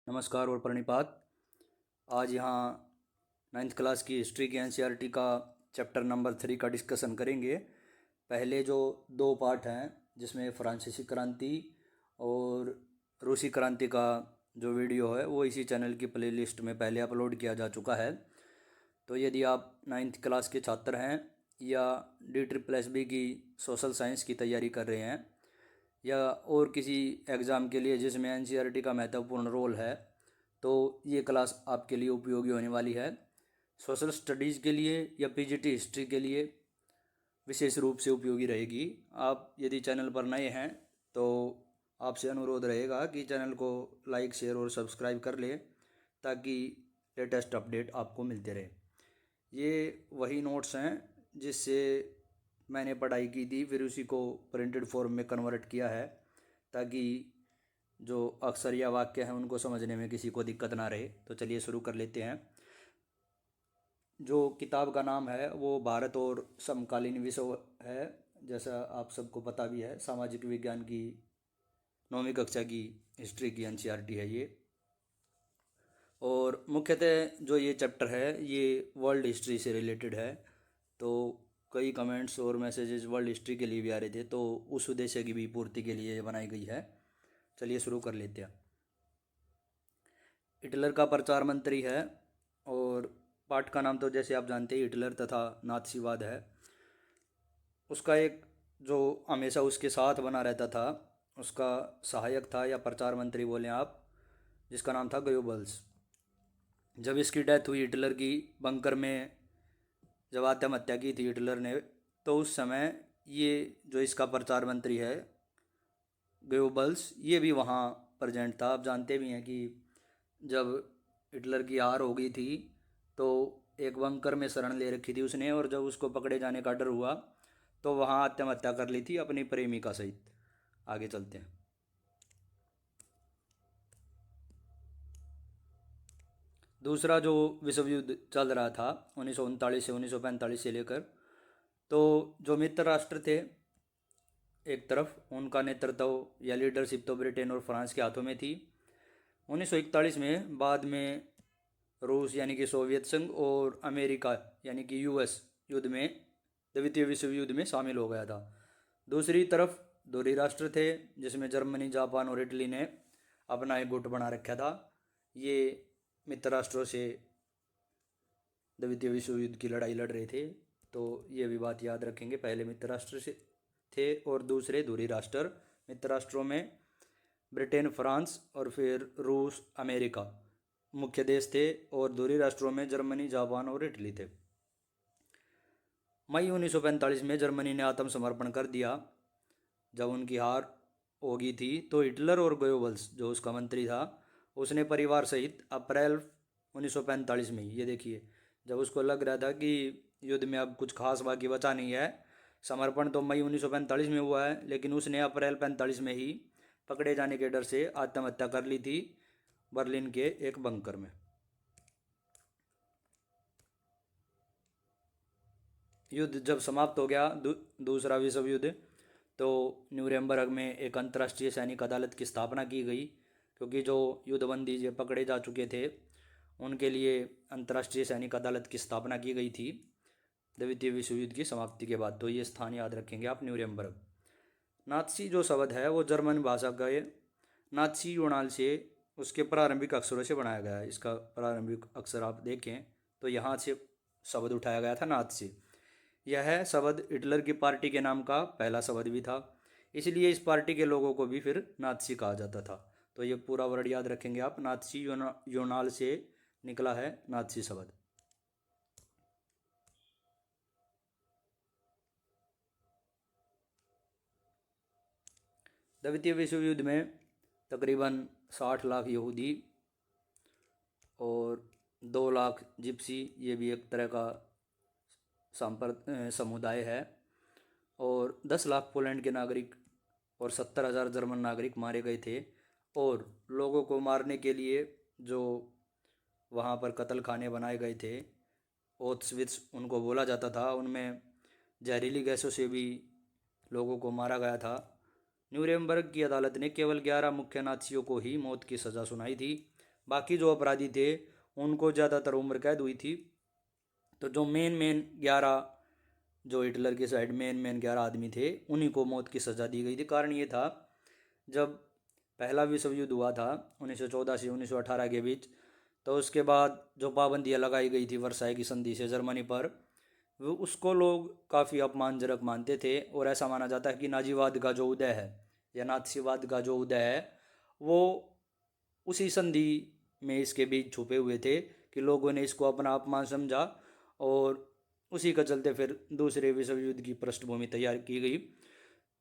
नमस्कार और प्रणिपात। आज यहाँ 9th क्लास की हिस्ट्री की एनसीईआरटी का चैप्टर नंबर 3 का डिस्कशन करेंगे। पहले जो दो पार्ट हैं जिसमें फ्रांसीसी क्रांति और रूसी क्रांति का जो वीडियो है वो इसी चैनल की प्लेलिस्ट में पहले अपलोड किया जा चुका है। तो यदि आप 9th क्लास के छात्र हैं या DSSB की सोशल साइंस की तैयारी कर रहे हैं या और किसी एग्ज़ाम के लिए जिसमें एनसीईआरटी का महत्वपूर्ण रोल है, तो ये क्लास आपके लिए उपयोगी होने वाली है। सोशल स्टडीज़ के लिए या पीजीटी हिस्ट्री के लिए विशेष रूप से उपयोगी रहेगी। आप यदि चैनल पर नए हैं तो आपसे अनुरोध रहेगा कि चैनल को लाइक, शेयर और सब्सक्राइब कर लें ताकि लेटेस्ट अपडेट आपको मिलते रहे। ये वही नोट्स हैं जिससे मैंने पढ़ाई की थी, फिर उसी को प्रिंटेड फॉर्म में कन्वर्ट किया है ताकि जो अक्षर या वाक्य हैं उनको समझने में किसी को दिक्कत ना रहे। तो चलिए शुरू कर लेते हैं। जो किताब का नाम है वो भारत और समकालीन विश्व है, जैसा आप सबको पता भी है। सामाजिक विज्ञान की 9वीं कक्षा की हिस्ट्री की एनसीईआरटी है ये। और मुख्यतः जो ये चैप्टर है ये वर्ल्ड हिस्ट्री से रिलेटेड है। तो कई कमेंट्स और मैसेजेस वर्ल्ड हिस्ट्री के लिए भी आ रहे थे, तो उस उद्देश्य की भी पूर्ति के लिए बनाई गई है। चलिए शुरू कर लेते हैं। हिटलर का प्रचार मंत्री है और पाठ का नाम तो जैसे आप जानते हैं हिटलर तथा नाथसीवाद है। उसका एक जो हमेशा उसके साथ बना रहता था, उसका सहायक था या प्रचार मंत्री बोलें आप, जिसका नाम था गोयबल्स। जब इसकी डेथ हुई हिटलर की, बंकर में जब आत्महत्या की थी हिटलर ने, तो उस समय ये जो इसका प्रचार मंत्री है गोयबल्स, ये भी वहाँ प्रेजेंट था। आप जानते भी हैं कि जब हिटलर की हार हो गई थी तो एक बंकर में शरण ले रखी थी उसने, और जब उसको पकड़े जाने का डर हुआ तो वहाँ आत्महत्या कर ली थी अपनी प्रेमिका सहित। आगे चलते हैं। दूसरा जो विश्व युद्ध चल रहा था 1939 से 1945 से लेकर, तो जो मित्र राष्ट्र थे एक तरफ, उनका नेतृत्व या लीडरशिप तो ब्रिटेन और फ्रांस के हाथों में थी। 1941 में बाद में रूस यानी कि सोवियत संघ और अमेरिका यानी कि यूएस युद्ध में, द्वितीय विश्व युद्ध में शामिल हो गया था। दूसरी तरफ दोहरी राष्ट्र थे जिसमें जर्मनी, जापान और इटली ने अपना एक गुट बना रखा था। ये मित्र राष्ट्रों से द्वितीय विश्व युद्ध की लड़ाई लड़ रहे थे। तो ये भी बात याद रखेंगे, पहले मित्र राष्ट्र से थे और दूसरे दोहरी राष्ट्र। मित्र राष्ट्रों में ब्रिटेन, फ्रांस और फिर रूस, अमेरिका मुख्य देश थे, और दोहरी राष्ट्रों में जर्मनी, जापान और इटली थे। मई 1945 में जर्मनी ने आत्मसमर्पण कर दिया। जब उनकी हार हो गई थी तो हिटलर और गोयबल्स जो उसका मंत्री था, उसने परिवार सहित अप्रैल 1945 में, ये देखिए, जब उसको लग रहा था कि युद्ध में अब कुछ खास बाकी बचा नहीं है, समर्पण तो मई 1945 में हुआ है, लेकिन उसने अप्रैल 45 में ही पकड़े जाने के डर से आत्महत्या कर ली थी बर्लिन के एक बंकर में। युद्ध जब समाप्त हो गया, दूसरा विश्व युद्ध, तो न्यूरेमबर्ग में एक अंतर्राष्ट्रीय सैनिक अदालत की स्थापना की गई, क्योंकि जो युद्धबंदी जो पकड़े जा चुके थे उनके लिए अंतर्राष्ट्रीय सैनिक अदालत की स्थापना की गई थी द्वितीय विश्व युद्ध की समाप्ति के बाद। तो ये स्थान याद रखेंगे आप, न्यूरेमबर्ग। नात्सी जो शब्द है वो जर्मन भाषा का नात्सी यूनाल से उसके प्रारंभिक अक्षरों से बनाया गया है। इसका प्रारंभिक अक्षर आप देखें तो यहाँ से शब्द उठाया गया था, नात्सी। यह शब्द हिटलर की पार्टी के नाम का पहला शब्द भी था, इसलिए इस पार्टी के लोगों को भी फिर नात्सी कहा जाता था। तो ये पूरा वर्ड याद रखेंगे आप, नात्सी यूनाल से निकला है नात्सी शब्द। द्वितीय विश्व युद्ध में तकरीबन 60 लाख यहूदी और 2 लाख जिप्सी, ये भी एक तरह का समुदाय है, और 10 लाख पोलैंड के नागरिक और 70,000 जर्मन नागरिक मारे गए थे। और लोगों को मारने के लिए जो वहाँ पर कत्ल खाने बनाए गए थे, ओथ्सविट्स उनको बोला जाता था, उनमें जहरीली गैसों से भी लोगों को मारा गया था। न्यूरेमबर्ग की अदालत ने केवल 11 मुख्य नात्सियों को ही मौत की सज़ा सुनाई थी, बाकी जो अपराधी थे उनको ज़्यादातर उम्र कैद हुई थी। तो जो मेन 11, जो हिटलर के साइड मेन 11 आदमी थे, उन्हीं को मौत की सज़ा दी गई थी। कारण ये था, जब पहला विश्व युद्ध हुआ था 1914 से 1918 के बीच, तो उसके बाद जो पाबंदियाँ लगाई गई थी वर्साई की संधि से जर्मनी पर, वो उसको लोग काफ़ी अपमानजनक मानते थे। और ऐसा माना जाता है कि नाजीवाद का जो उदय है या नाथसीवाद का जो उदय है वो उसी संधि में इसके बीच छुपे हुए थे कि लोगों ने इसको अपना अपमान समझा, और उसी का चलते फिर दूसरे विश्व युद्ध की पृष्ठभूमि तैयार की गई।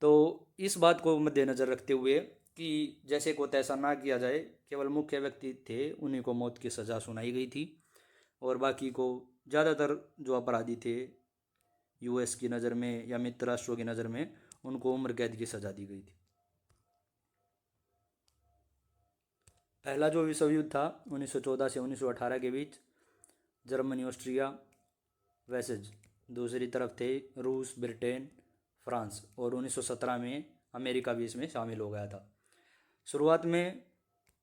तो इस बात को मद्देनज़र रखते हुए कि जैसे को तैसा ना किया जाए, केवल मुख्य व्यक्ति थे उन्हीं को मौत की सज़ा सुनाई गई थी, और बाकी को, ज़्यादातर जो अपराधी थे यूएस की नज़र में या मित्र राष्ट्रों की नज़र में, उनको उम्र कैद की सज़ा दी गई थी। पहला जो विश्व युद्ध था 1914 से 1918 के बीच, जर्मनी ऑस्ट्रिया वैसेज दूसरी तरफ थे रूस, ब्रिटेन, फ्रांस, और 1917 में अमेरिका भी इसमें शामिल हो गया था। शुरुआत में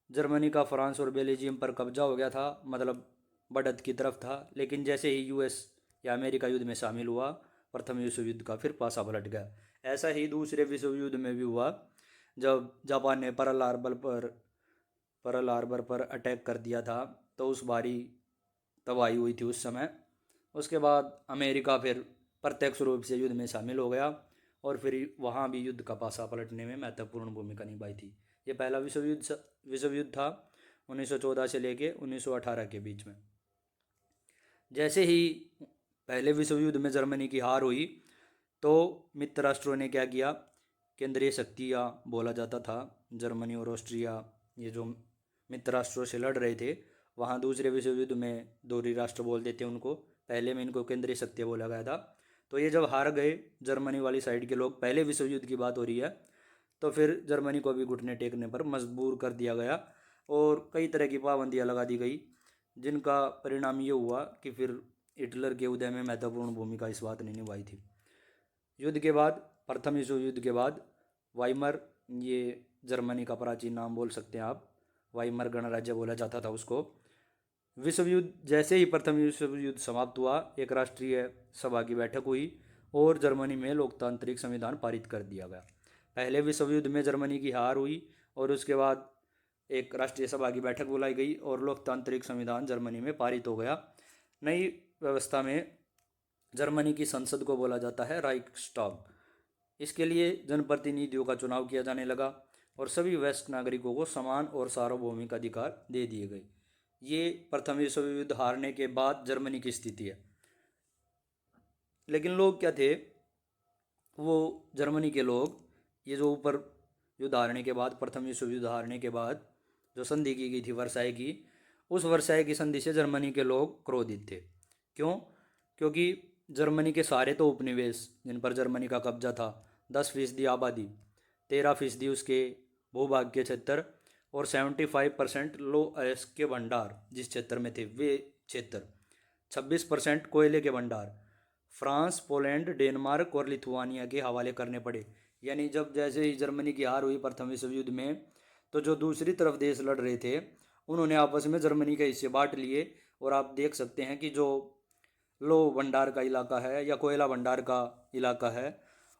जर्मनी का फ्रांस और बेल्जियम पर कब्जा हो गया था, मतलब बढ़त की तरफ था। लेकिन जैसे ही यूएस या अमेरिका युद्ध में शामिल हुआ, प्रथम विश्व युद्ध का फिर पासा पलट गया। ऐसा ही दूसरे विश्व युद्ध में भी हुआ, जब जापान ने पर्ल हार्बर पर अटैक कर दिया था, तो उस भारी तबाही हुई थी उस समय। उसके बाद अमेरिका फिर प्रत्यक्ष रूप से युद्ध में शामिल हो गया, और फिर वहाँ भी युद्ध का पासा पलटने में महत्वपूर्ण भूमिका निभाई थी। ये पहला विश्व युद्ध था 1914 से लेके 1918 के बीच में। जैसे ही पहले विश्व युद्ध में जर्मनी की हार हुई, तो मित्र राष्ट्रों ने क्या किया, केंद्रीय शक्तियाँ बोला जाता था, जर्मनी और ऑस्ट्रिया, ये जो मित्र राष्ट्रों से लड़ रहे थे, वहाँ दूसरे विश्व युद्ध में दोहरी राष्ट्र बोलते थे उनको, पहले में इनको केंद्रीय शक्तियाँ बोला गया था। तो ये जब हार गए जर्मनी वाली साइड के लोग, पहले विश्व युद्ध की बात हो रही है, तो फिर जर्मनी को भी घुटने टेकने पर मजबूर कर दिया गया, और कई तरह की पाबंदियाँ लगा दी गई, जिनका परिणाम ये हुआ कि फिर हिटलर के उदय में महत्वपूर्ण भूमिका इस बात ने निभाई थी। युद्ध के बाद, प्रथम विश्व युद्ध के बाद, वाइमर, ये जर्मनी का प्राचीन नाम बोल सकते हैं आप, वाइमर गणराज्य बोला जाता था उसको। विश्व युद्ध जैसे ही प्रथम विश्व युद्ध समाप्त हुआ, एक राष्ट्रीय सभा की बैठक हुई और जर्मनी में लोकतांत्रिक संविधान पारित कर दिया गया। पहले विश्व युद्ध में जर्मनी की हार हुई, और उसके बाद एक राष्ट्रीय सभा की बैठक बुलाई गई और लोकतांत्रिक संविधान जर्मनी में पारित हो गया। नई व्यवस्था में जर्मनी की संसद को बोला जाता है राइक्सटाग। इसके लिए जनप्रतिनिधियों का चुनाव किया जाने लगा, और सभी वयस्क नागरिकों को समान और सार्वभौमिक अधिकार दे दिए गए। ये प्रथम विश्व युद्ध हारने के बाद जर्मनी की स्थिति है। लेकिन लोग क्या थे, वो जर्मनी के लोग, ये जो ऊपर युद्ध हारने के बाद, प्रथम विश्व युद्ध हारने के बाद जो संधि की गई थी वर्साई की, उस वर्साई की संधि से जर्मनी के लोग क्रोधित थे। क्यों? क्योंकि जर्मनी के सारे तो उपनिवेश जिन पर जर्मनी का कब्जा था, 10% आबादी, 13% उसके भूभाग के क्षेत्र, और 75% लो अयस्क के भंडार जिस क्षेत्र में थे, वे क्षेत्र, 26% कोयले के भंडार फ्रांस, पोलैंड, डेनमार्क और लिथुआनिया के हवाले करने पड़े। यानी जब जैसे ही जर्मनी की हार हुई प्रथम विश्व युद्ध में, तो जो दूसरी तरफ देश लड़ रहे थे उन्होंने आपस में जर्मनी के हिस्से बांट लिए। और आप देख सकते हैं कि जो लो भंडार का इलाका है या कोयला भंडार का इलाका है,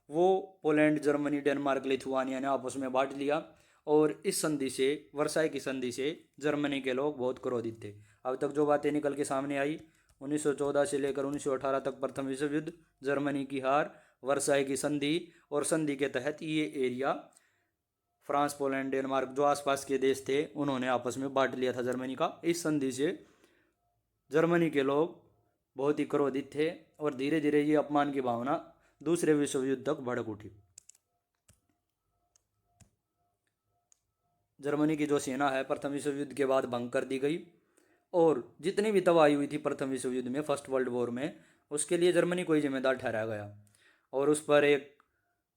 वो पोलैंड, जर्मनी, डेनमार्क, लिथुआनिया ने आपस में बांट लिया। और इस संधि से, वर्साई की संधि से, जर्मनी के लोग बहुत क्रोधित थे। अब तक जो बातें निकल के सामने आई, 1914 से लेकर 1918 तक प्रथम विश्व युद्ध, जर्मनी की हार, वर्साई की संधि, और संधि के तहत ये एरिया फ्रांस, पोलैंड, डेनमार्क, जो आसपास के देश थे, उन्होंने आपस में बांट लिया था जर्मनी का। इस संधि से जर्मनी के लोग बहुत ही क्रोधित थे, और धीरे धीरे ये अपमान की भावना दूसरे विश्व युद्ध तक भड़क उठी। जर्मनी की जो सेना है प्रथम विश्व युद्ध के बाद भंग कर दी गई, और जितनी भी तबाही हुई थी प्रथम विश्व युद्ध में, फर्स्ट वर्ल्ड वॉर में, उसके लिए जर्मनी को ही जिम्मेदार ठहराया गया, और उस पर एक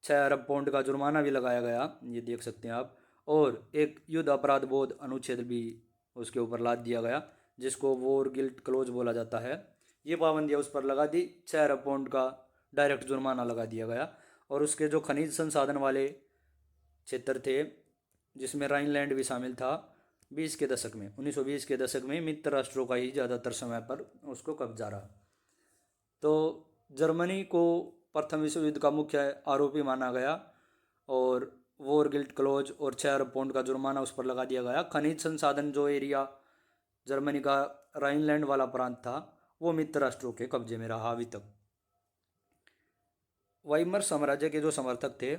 6 अरब पाउंड का जुर्माना भी लगाया गया, ये देख सकते हैं आप। और एक युद्ध अपराध बोध अनुच्छेद भी उसके ऊपर लाद दिया गया, जिसको वॉर गिल्ट क्लोज बोला जाता है। ये पाबंदियाँ उस पर लगा दी, 6 अरब पाउंड का डायरेक्ट जुर्माना लगा दिया गया। और उसके जो खनिज संसाधन वाले क्षेत्र थे, जिसमें राइनलैंड भी शामिल था, बीस के दशक में 1920 के दशक में मित्र राष्ट्रों का ही ज़्यादातर समय पर उसको कब्जा रहा। तो जर्मनी को प्रथम विश्व युद्ध का मुख्य आरोपी माना गया और वॉर गिल्ट क्लोज और 6 अरब पाउंड का जुर्माना उस पर लगा दिया गया। खनिज संसाधन जो एरिया जर्मनी का राइनलैंड वाला प्रांत था वो मित्र राष्ट्रों के कब्जे में रहा अभी तक। वाइमर साम्राज्य के जो समर्थक थे,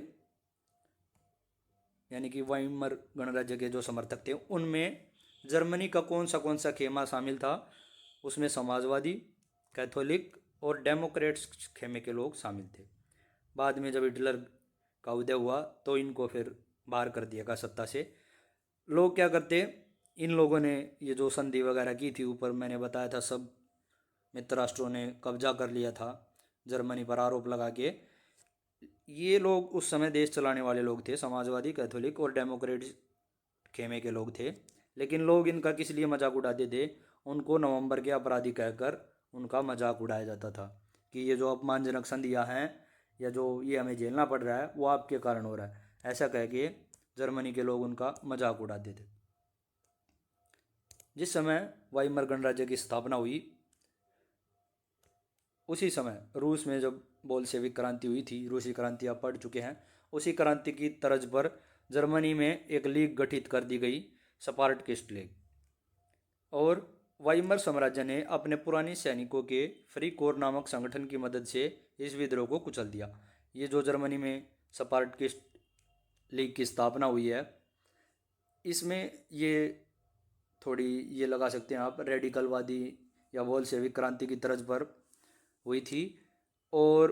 यानी कि वाइमर गणराज्य के जो समर्थक थे, उनमें जर्मनी का कौन सा खेमा शामिल था? उसमें समाजवादी, कैथोलिक और डेमोक्रेट्स खेमे के लोग शामिल थे। बाद में जब हिटलर का उदय हुआ तो इनको फिर बाहर कर दिया गया सत्ता से। लोग क्या करते, इन लोगों ने ये जो संधि वगैरह की थी, ऊपर मैंने बताया था, सब मित्र राष्ट्रों ने कब्जा कर लिया था जर्मनी पर आरोप लगा के। ये लोग उस समय देश चलाने वाले लोग थे, समाजवादी, कैथोलिक और डेमोक्रेट खेमे के लोग थे। लेकिन लोग इनका किस लिए मजाक उड़ाते थे? उनको नवंबर के अपराधी कहकर उनका मजाक उड़ाया जाता था कि ये जो अपमानजनक संधियाँ हैं या जो ये हमें झेलना पड़ रहा है वो आपके कारण हो रहा है, ऐसा कह के जर्मनी के लोग उनका मजाक उड़ाते थे। जिस समय वाइमर गणराज्य की स्थापना हुई उसी समय रूस में जब बोल्शेविक क्रांति हुई थी, रूसी क्रांति आप पढ़ चुके हैं, उसी क्रांति की तर्ज पर जर्मनी में एक लीग गठित कर दी गई, स्पार्टकिस्ट लीग। और वाइमर साम्राज्य ने अपने पुराने सैनिकों के फ्री कोर नामक संगठन की मदद से इस विद्रोह को कुचल दिया। ये जो जर्मनी में स्पार्टकिस्ट लीग की स्थापना हुई है, इसमें ये थोड़ी ये लगा सकते हैं आप रेडिकलवादी या बोल्शेविक क्रांति की तर्ज पर हुई थी। और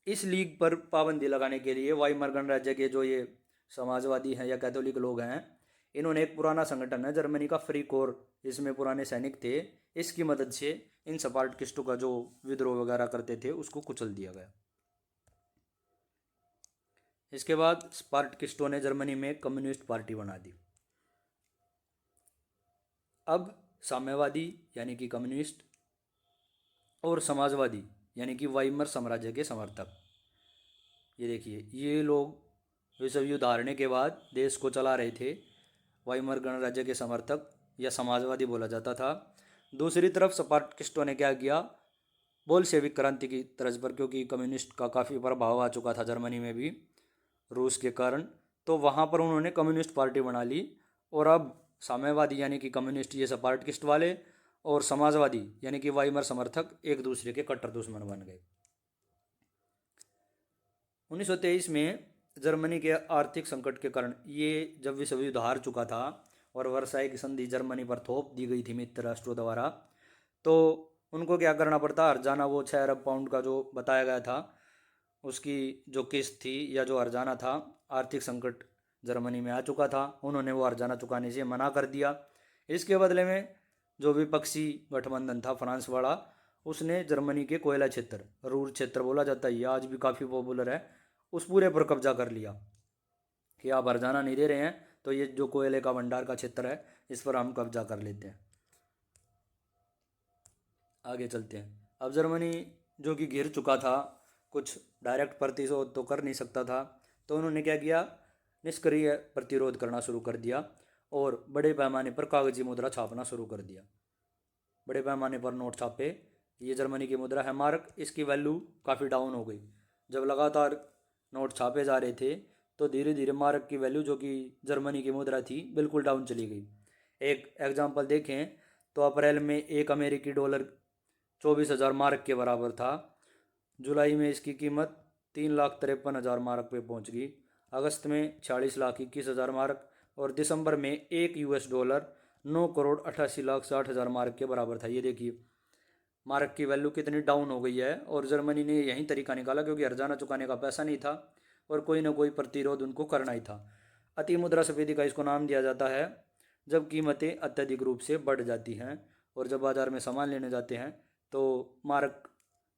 इस लीग पर पाबंदी लगाने के लिए वाइमर गणराज्य के जो ये समाजवादी हैं या कैथोलिक लोग हैं, इन्होंने एक पुराना संगठन है जर्मनी का फ्री कोर, इसमें पुराने सैनिक थे, इसकी मदद से इन स्पार्टकिस्टों का जो विद्रोह वगैरह करते थे उसको कुचल दिया गया। इसके बाद स्पार्टकिस्टों ने जर्मनी में कम्युनिस्ट पार्टी बना दी। अब साम्यवादी यानी कि कम्युनिस्ट और समाजवादी यानी कि वाइमर साम्राज्य के समर्थक, ये देखिए, ये लोग विश्व युद्ध हारने के बाद देश को चला रहे थे। वाइमर गणराज्य के समर्थक या समाजवादी बोला जाता था। दूसरी तरफ स्पार्टकिस्टों ने क्या किया, बोल्शेविक क्रांति की तर्ज पर, क्योंकि कम्युनिस्ट का काफ़ी प्रभाव आ चुका था जर्मनी में भी रूस के कारण, तो वहाँ पर उन्होंने कम्युनिस्ट पार्टी बना ली। और अब साम्यवादी यानी कि कम्युनिस्ट ये स्पार्टकिस्ट वाले और समाजवादी यानी कि वाइमर समर्थक एक दूसरे के कट्टर दुश्मन बन गए। 1923 में जर्मनी के आर्थिक संकट के कारण, ये जब विश्व युद्ध हार चुका था और वर्साई की संधि जर्मनी पर थोप दी गई थी मित्र राष्ट्रों द्वारा, तो उनको क्या करना पड़ता, हर्जाना वो 6 अरब पाउंड का जो बताया गया था उसकी जो किस्त थी या जो हर्जाना था, आर्थिक संकट जर्मनी में आ चुका था, उन्होंने वो हर्जाना चुकाने से मना कर दिया। इसके बदले में जो विपक्षी गठबंधन था फ्रांस वाला, उसने जर्मनी के कोयला क्षेत्र, रूर क्षेत्र बोला जाता है, ये आज भी काफ़ी पॉपुलर है, उस पूरे पर कब्जा कर लिया कि आप हर्जाना नहीं दे रहे हैं तो ये जो कोयले का भंडार का क्षेत्र है इस पर हम कब्जा कर लेते हैं। आगे चलते हैं। अब जर्मनी जो कि घिर चुका था, कुछ डायरेक्ट प्रतिरोध तो कर नहीं सकता था, तो उन्होंने क्या किया, निष्क्रिय प्रतिरोध करना शुरू कर दिया और बड़े पैमाने पर कागजी मुद्रा छापना शुरू कर दिया। बड़े पैमाने पर नोट छापे। ये जर्मनी की मुद्रा है मार्क, इसकी वैल्यू काफ़ी डाउन हो गई। जब लगातार नोट छापे जा रहे थे तो धीरे धीरे मार्क की वैल्यू जो कि जर्मनी की मुद्रा थी बिल्कुल डाउन चली गई। एक एग्जांपल देखें तो अप्रैल में एक अमेरिकी डॉलर 24,000 मार्क के बराबर था। जुलाई में इसकी कीमत 3,53,000 मार्क पे पहुंच गई। अगस्त में 46,21,000 मार्क और दिसंबर में एक यूएस डॉलर 9,88,60,000 मार्क के बराबर था। ये देखिए मार्क की वैल्यू कितनी डाउन हो गई है। और जर्मनी ने यही तरीका निकाला क्योंकि हर्जाना चुकाने का पैसा नहीं था और कोई ना कोई प्रतिरोध उनको करना ही था। अति मुद्रास्फीति का इसको नाम दिया जाता है जब कीमतें अत्यधिक रूप से बढ़ जाती हैं और जब बाजार में सामान लेने जाते हैं तो मार्क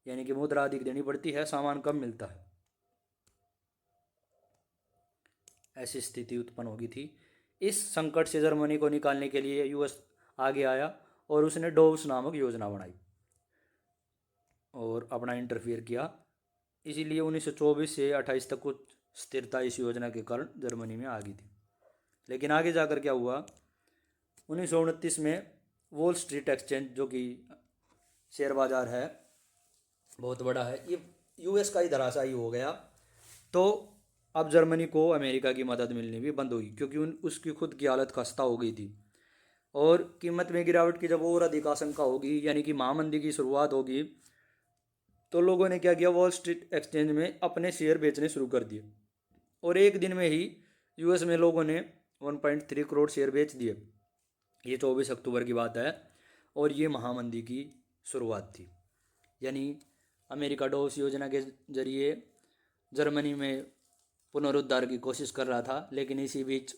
यानी कि मुद्रा अधिक देनी पड़ती है, सामान कम मिलता है। ऐसी स्थिति उत्पन्न होगी थी। इस संकट से जर्मनी को निकालने के लिए यूएस आगे आया और उसने डोव्स नामक योजना बनाई और अपना इंटरफियर किया। इसीलिए 1924 से 28 तक कुछ स्थिरता इस योजना के कारण जर्मनी में आ गई थी। लेकिन आगे जाकर क्या हुआ, 1929 में वॉल स्ट्रीट एक्सचेंज, जो कि शेयर बाज़ार है, बहुत बड़ा है, ये यूएस का ही धराशायी हो गया। तो अब जर्मनी को अमेरिका की मदद मिलनी भी बंद हुई, क्योंकि उसकी खुद की हालत खस्ता हो गई थी। और कीमत में गिरावट की जब और अधिक आशंका होगी, यानी कि महामंदी की शुरुआत होगी, तो लोगों ने क्या किया, वॉल स्ट्रीट एक्सचेंज में अपने शेयर बेचने शुरू कर दिए। और एक दिन में ही यूएस में लोगों ने 1.3 करोड़ शेयर बेच दिए। ये 24 अक्टूबर की बात है, और ये महामंदी की शुरुआत थी। यानी अमेरिका डॉस योजना के जरिए जर्मनी में पुनरुद्धार की कोशिश कर रहा था, लेकिन इसी बीच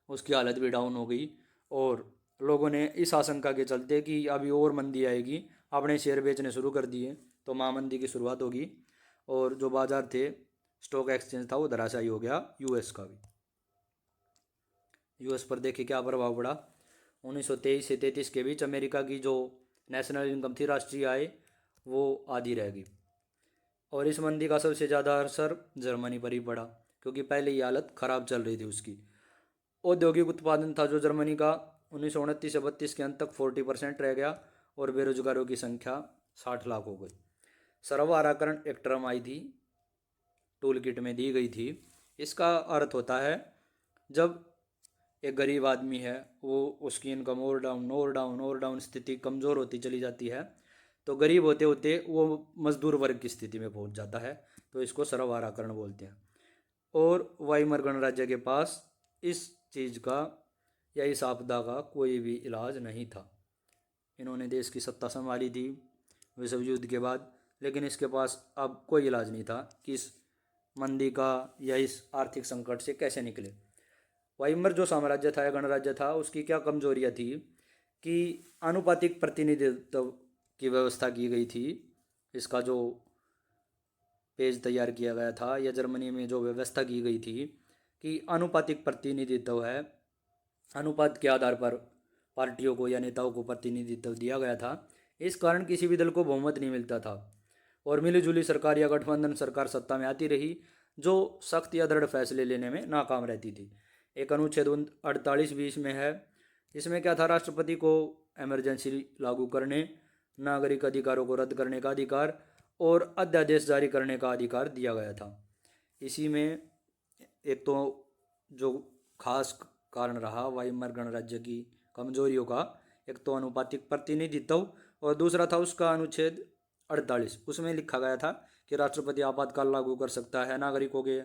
उसकी हालत भी डाउन हो गई, और लोगों ने इस आशंका के चलते कि अभी और मंदी आएगी, अपने शेयर बेचने शुरू कर दिए। तो महामंदी की शुरुआत होगी, और जो बाजार थे, स्टॉक एक्सचेंज था, वो धराशायी हो गया। यूएस का भी, यूएस पर देखिए क्या प्रभाव पड़ा। 1923 से 33 के बीच अमेरिका की जो नेशनल इनकम थी, राष्ट्रीय आय, वो आधी रह गई। और इस मंदी का सबसे ज़्यादा असर जर्मनी पर ही पड़ा, क्योंकि पहले ही हालत ख़राब चल रही थी उसकी। औद्योगिक उत्पादन था जो जर्मनी का 1929 से 32 के अंत तक 40% रह गया, और बेरोजगारों की संख्या 60 लाख हो गई। सर्वहाराकरण एक टर्म आई थी, टूल किट में दी गई थी। इसका अर्थ होता है, जब एक गरीब आदमी है, वो उसकी इनकम और डाउन और डाउन और डाउन, स्थिति कमज़ोर होती चली जाती है, तो गरीब होते होते वो मजदूर वर्ग की स्थिति में पहुंच जाता है, तो इसको सर्वहाराकरण बोलते हैं। और वाइमर गणराज्य के पास इस चीज़ का या इस आपदा का कोई भी इलाज नहीं था। इन्होंने देश की सत्ता संभाली थी विश्व युद्ध के बाद, लेकिन इसके पास अब कोई इलाज नहीं था कि इस मंदी का या इस आर्थिक संकट से कैसे निकले। वाइमर जो साम्राज्य था या गणराज्य था, उसकी क्या कमजोरियाँ थी कि आनुपातिक प्रतिनिधित्व की व्यवस्था की गई थी। इसका जो पेज तैयार किया गया था, या जर्मनी में जो व्यवस्था की गई थी कि आनुपातिक प्रतिनिधित्व है, अनुपात के आधार पर पार्टियों को या नेताओं को प्रतिनिधित्व दिया गया था। इस कारण किसी भी दल को बहुमत नहीं मिलता था, और मिलीजुली सरकार या गठबंधन सरकार सत्ता में आती रही, जो सख्त या दृढ़ फैसले लेने में नाकाम रहती थी। एक अनुच्छेद 48 में है। इसमें क्या था, राष्ट्रपति को इमरजेंसी लागू करने, नागरिक अधिकारों को रद्द करने का अधिकार, और अध्यादेश जारी करने का अधिकार दिया गया था। इसी में एक तो जो खास कारण रहा वाइमर गणराज्य की कमजोरियों का, एक तो अनुपातिक प्रतिनिधित्व, और दूसरा था उसका अनुच्छेद 48। उसमें लिखा गया था कि राष्ट्रपति आपातकाल लागू कर सकता है, नागरिकों के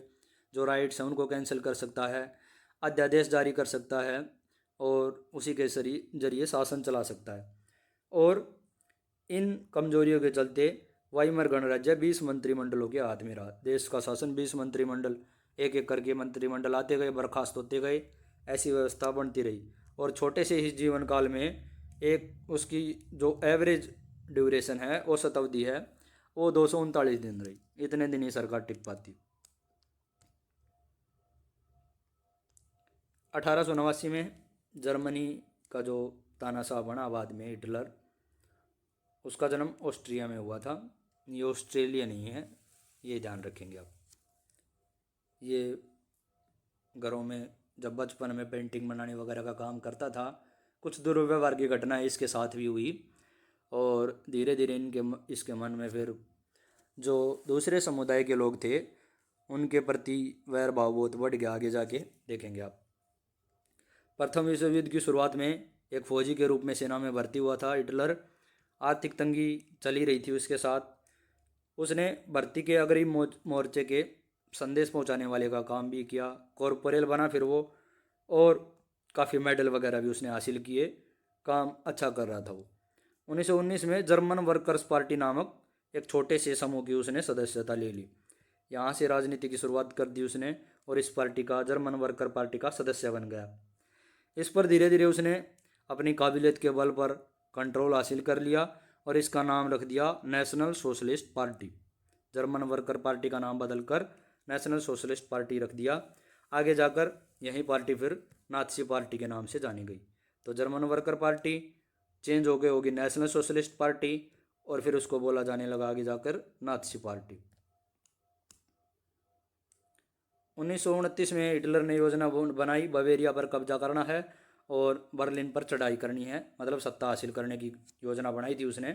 जो राइट्स हैं उनको कैंसिल कर सकता है, अध्यादेश जारी कर सकता है, और उसी के जरिए शासन चला सकता है। और इन कमजोरियों के चलते वाइमर गणराज्य 20 मंत्रिमंडलों के हाथ में रहा। देश का शासन 20 मंत्रिमंडल, एक एक करके मंत्रिमंडल आते गए, बर्खास्त होते गए, ऐसी व्यवस्था बनती रही। और छोटे से ही जीवन काल में एक उसकी जो एवरेज ड्यूरेशन है, औसत अवधि है, वो 239 दिन रही। इतने दिन ही सरकार टिक पाती। 1889 में जर्मनी का जो तानाशाह बना बाद में हिटलर, उसका जन्म ऑस्ट्रिया में हुआ था। ये ऑस्ट्रेलिया नहीं है, ये ध्यान रखेंगे आप। ये घरों में जब बचपन में पेंटिंग बनाने वगैरह का काम करता था। कुछ दुर्व्यवहार की घटनाएं इसके साथ भी हुई, और धीरे धीरे इसके मन में फिर जो दूसरे समुदाय के लोग थे उनके प्रति वैर भाव बहुत बढ़ गया। आगे जाके देखेंगे आप। प्रथम विश्व युद्ध की शुरुआत में एक फौजी के रूप में सेना में भर्ती हुआ था हिटलर। आर्थिक तंगी चली रही थी उसके साथ। उसने भर्ती के अग्रिम मोर्चे के संदेश पहुंचाने वाले का काम भी किया। कॉर्पोरेल बना फिर वो, और काफ़ी मेडल वगैरह भी उसने हासिल किए। काम अच्छा कर रहा था वो। 1919 में जर्मन वर्कर्स पार्टी नामक एक छोटे से समूह की उसने सदस्यता ले ली। यहाँ से राजनीति की शुरुआत कर दी उसने, और इस पार्टी का, जर्मन वर्कर पार्टी का सदस्य बन गया। इस पर धीरे धीरे उसने अपनी काबिलियत के बल पर कंट्रोल हासिल कर लिया, और इसका नाम रख दिया national socialist party. German worker party का नाम बदलकर नेशनल सोशलिस्ट पार्टी रख दिया। आगे जाकर यही पार्टी फिर नाथसी पार्टी के नाम से जानी गई। तो जर्मन वर्कर पार्टी चेंज हो गई, होगी नेशनल सोशलिस्ट पार्टी, और फिर उसको बोला जाने लगा आगे जाकर नाथसी पार्टी। 1929 में हिटलर ने योजना बनाई, बवेरिया पर कब्जा करना है, और बर्लिन पर चढ़ाई करनी है, मतलब सत्ता हासिल करने की योजना बनाई थी उसने,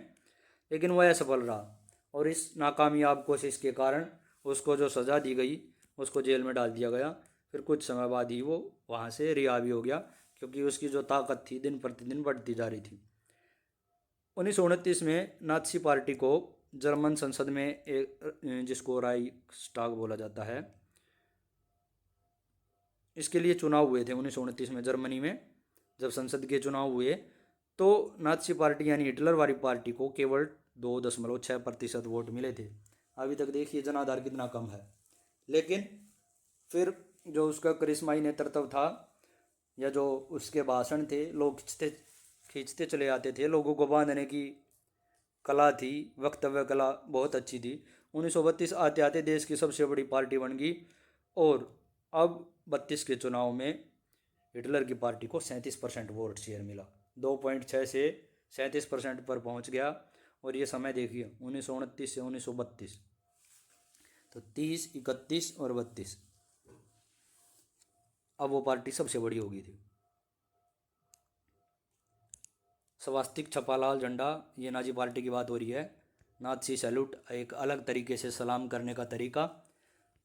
लेकिन वह असफल रहा। और इस नाकामयाब कोशिश के कारण उसको जो सज़ा दी गई, उसको जेल में डाल दिया गया। फिर कुछ समय बाद ही वो वहाँ से रिहा भी हो गया, क्योंकि उसकी जो ताकत थी दिन प्रतिदिन बढ़ती जा रही थी। 1929 में नात्सी पार्टी को जर्मन संसद में एक, जिसको राइक्सटाग बोला जाता है, इसके लिए चुनाव हुए थे 1929 में जर्मनी में। जब संसद के चुनाव हुए तो नात्सी पार्टी यानी हिटलर वाली पार्टी को केवल 2.6% वोट मिले थे। अभी तक देखिए जनाधार कितना कम है। लेकिन फिर जो उसका करिश्माई नेतृत्व था, या जो उसके भाषण थे, लोग खींचते खींचते चले आते थे, लोगों को बांधने की कला थी, वक्तव्य कला बहुत अच्छी थी। 1932 आते आते देश की सबसे बड़ी पार्टी बन गई। और अब 32 के चुनाव में हिटलर की पार्टी को 37% वोट शेयर मिला, 2.6 से 37% पर पहुंच गया। और ये समय देखिए 1929 से 1932, तो 30, 31 और 32, अब वो पार्टी सबसे बड़ी हो गई थी। स्वास्तिक छपा लाल झंडा, ये नाजी पार्टी की बात हो रही है। नाजी सैल्यूट, एक अलग तरीके से सलाम करने का तरीका,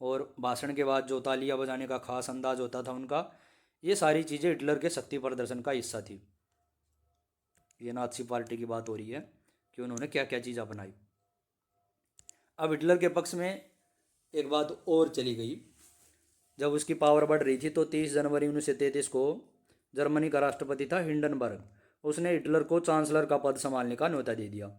और भाषण के बाद जो तालियां बजाने का खास अंदाज होता था उनका, ये सारी चीज़ें हिटलर के शक्ति प्रदर्शन का हिस्सा थी। ये नाजी पार्टी की बात हो रही है कि उन्होंने क्या क्या चीज़ अपनाई। अब हिटलर के पक्ष में एक बात और चली गई। जब उसकी पावर बढ़ रही थी तो 30 जनवरी 1933 को जर्मनी का राष्ट्रपति था हिंडनबर्ग, उसने हिटलर को चांसलर का पद संभालने का न्योता दे दिया।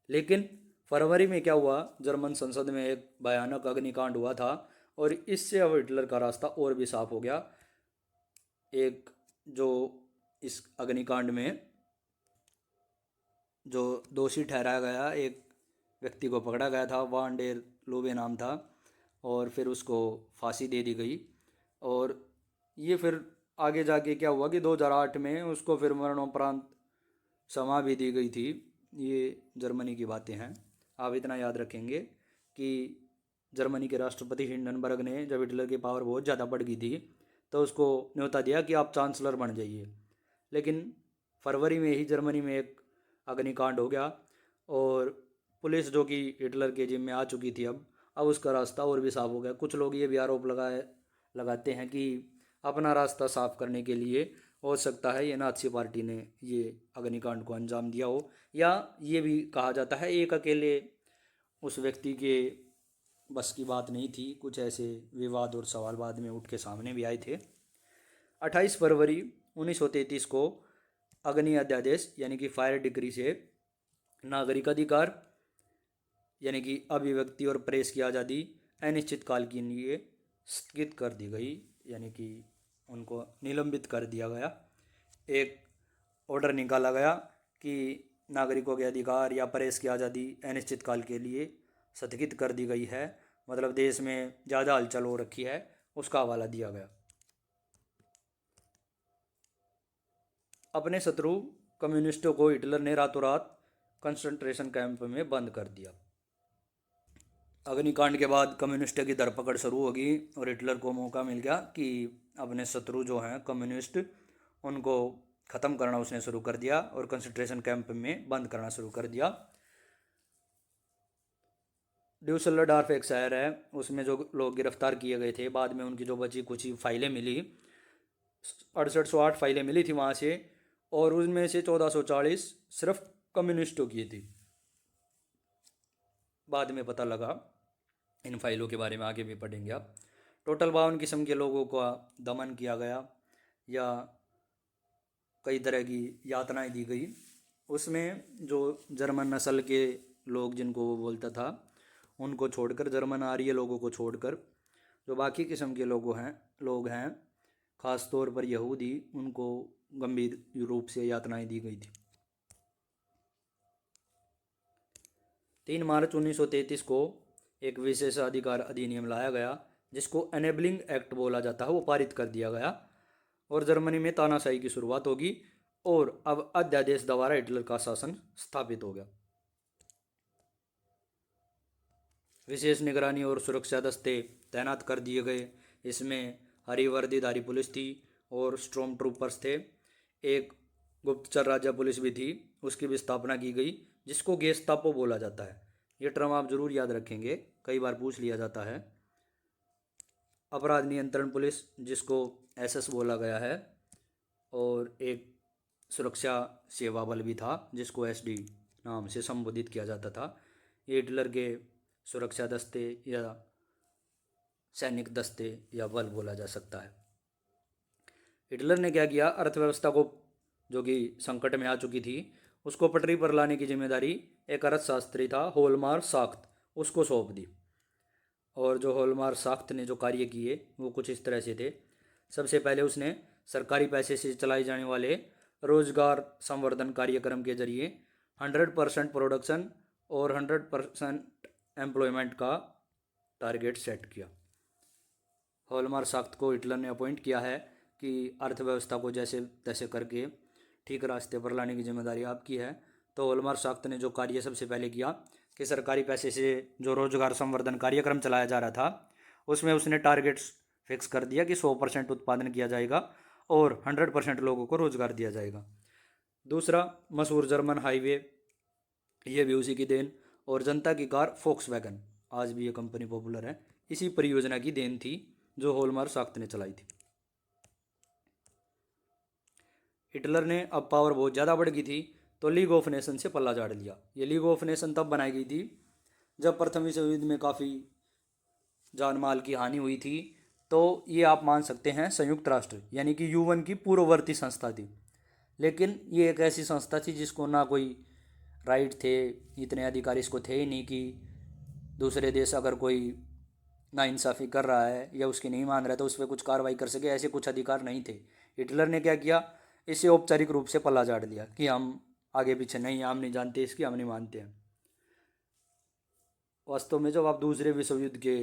लेकिन फरवरी में क्या हुआ, जर्मन संसद में एक भयानक अग्निकांड हुआ था, और इससे अब हिटलर का रास्ता और भी साफ हो गया। एक जो इस अग्निकांड में जो दोषी ठहराया गया, एक व्यक्ति को पकड़ा गया था, वान डेर लोबे नाम था, और फिर उसको फांसी दे दी गई। और ये फिर आगे जाके क्या हुआ कि 2008 में उसको फिर मरणोपरांत क्षमा भी दी गई थी। ये जर्मनी की बातें हैं। आप इतना याद रखेंगे कि जर्मनी के राष्ट्रपति हिंडनबर्ग ने, जब हिटलर की पावर बहुत ज़्यादा बढ़ गई थी, तो उसको न्योता दिया कि आप चांसलर बन जाइए। लेकिन फरवरी में ही जर्मनी में एक अग्निकांड हो गया, और पुलिस जो कि हिटलर के जिम्मे आ चुकी थी, अब उसका रास्ता और भी साफ हो गया। कुछ लोग ये भी आरोप लगाते हैं कि अपना रास्ता साफ करने के लिए हो सकता है ये नाज़ी पार्टी ने ये अग्निकांड को अंजाम दिया हो, या ये भी कहा जाता है एक अकेले उस व्यक्ति के बस की बात नहीं थी। कुछ ऐसे विवाद और सवाल बाद में उठ के सामने भी आए थे। 28 फरवरी 1933 को अग्नि अध्यादेश यानी कि फायर डिग्री से नागरिक अधिकार यानी कि अभिव्यक्ति और प्रेस की आज़ादी अनिश्चित काल के लिए स्थगित कर दी गई, यानी कि उनको निलंबित कर दिया गया। एक ऑर्डर निकाला गया कि नागरिकों के अधिकार या प्रेस की आज़ादी अनिश्चित काल के लिए स्थगित कर दी गई है, मतलब देश में ज़्यादा हलचल हो रखी है, उसका हवाला दिया गया। अपने शत्रु कम्युनिस्टों को हिटलर ने रातों रात कंसंट्रेशन कैंप में बंद कर दिया। अग्निकांड के बाद कम्युनिस्टों की धरपकड़ शुरू होगी, और हिटलर को मौका मिल गया कि अपने शत्रु जो हैं कम्युनिस्ट, उनको ख़त्म करना उसने शुरू कर दिया, और कंसंट्रेशन कैंप में बंद करना शुरू कर दिया। ड्यूसलडॉर्फ एक शहर है, उसमें जो लोग गिरफ्तार किए गए थे, बाद में उनकी जो बची कुछ फाइलें मिली, 6808 फाइलें मिली थी वहाँ से, और उनमें से 1440 सिर्फ कम्युनिस्टों की थी। बाद में पता लगा, इन फाइलों के बारे में आगे भी पढ़ेंगे आप। टोटल 52 किस्म के लोगों का दमन किया गया, या कई तरह की यातनाएं दी गई। उसमें जो जर्मन नस्ल के लोग जिनको वो बोलता था, उनको छोड़कर, जर्मन आर्य लोगों को छोड़कर, जो बाकी किस्म के लोग हैं ख़ास तौर पर यहूदी, उनको गंभीर रूप से यातनाएं दी गई थी। 3 मार्च 1933 को एक विशेषाधिकार अधिनियम लाया गया, जिसको एनेबलिंग एक्ट बोला जाता है, वो पारित कर दिया गया, और जर्मनी में तानाशाही की शुरुआत होगी, और अब अध्यादेश द्वारा हिटलर का शासन स्थापित हो गया। विशेष निगरानी और सुरक्षा दस्ते तैनात कर दिए गए। इसमें हरी वर्दीधारी पुलिस थी और स्टॉर्म ट्रूपर्स थे। एक गुप्तचर राज्य पुलिस भी थी, उसकी भी स्थापना की गई, जिसको गेस्तापो बोला जाता है। ये टर्म आप जरूर याद रखेंगे, कई बार पूछ लिया जाता है। अपराध नियंत्रण पुलिस, जिसको एसएस बोला गया है, और एक सुरक्षा सेवा बल भी था, जिसको एसडी नाम से संबोधित किया जाता था। ये हिटलर के सुरक्षा दस्ते या सैनिक दस्ते या बल बोला जा सकता है। हिटलर ने क्या किया, अर्थव्यवस्था को, जो कि संकट में आ चुकी थी, उसको पटरी पर लाने की जिम्मेदारी एक अर्थशास्त्री था, होलमार साख्त, उसको सौंप दी। और जो होलमार साख्त ने जो कार्य किए वो कुछ इस तरह से थे। सबसे पहले उसने सरकारी पैसे से चलाए जाने वाले रोजगार संवर्धन कार्यक्रम के जरिए 100% प्रोडक्शन और 100% एम्प्लॉयमेंट का टारगेट सेट किया। होलमार साख्त को हिटलर ने अपॉइंट किया है कि अर्थव्यवस्था को जैसे तैसे करके ठीक रास्ते पर लाने की जिम्मेदारी आपकी है। तो होलमार साख्त ने जो कार्य सबसे पहले किया कि सरकारी पैसे से जो रोजगार संवर्धन कार्यक्रम चलाया जा रहा था, उसमें उसने टारगेट्स फिक्स कर दिया कि 100% उत्पादन किया जाएगा और 100% लोगों को रोजगार दिया जाएगा। दूसरा, मशहूर जर्मन हाईवे, ये भी उसी की देन, और जनता की कार फोक्सवैगन, आज भी ये कंपनी पॉपुलर है, इसी परियोजना की देन थी जो होलमार साख्त ने चलाई थी। हिटलर ने, अब पावर बहुत ज़्यादा बढ़ गई थी, तो लीग ऑफ नेशन से पल्ला झाड़ लिया। ये लीग ऑफ नेशन तब बनाई गई थी जब प्रथम विश्व युद्ध में काफ़ी जान माल की हानि हुई थी। तो ये आप मान सकते हैं संयुक्त राष्ट्र यानी कि यूएन की पूर्ववर्ती संस्था थी, लेकिन ये एक ऐसी संस्था थी जिसको ना कोई राइट थे, इतने अधिकार इसको थे ही नहीं कि दूसरे देश अगर कोई नाइंसाफ़ी कर रहा है या उसकी नहीं मान रहा है तो उस पर कुछ कार्रवाई कर सके, ऐसे कुछ अधिकार नहीं थे। हिटलर ने क्या किया, इसे औपचारिक रूप से पल्ला झाड़ लिया कि हम आगे पीछे नहीं, हम नहीं जानते इसकी, हम नहीं मानते हैं। वास्तव में जब आप दूसरे विश्व युद्ध के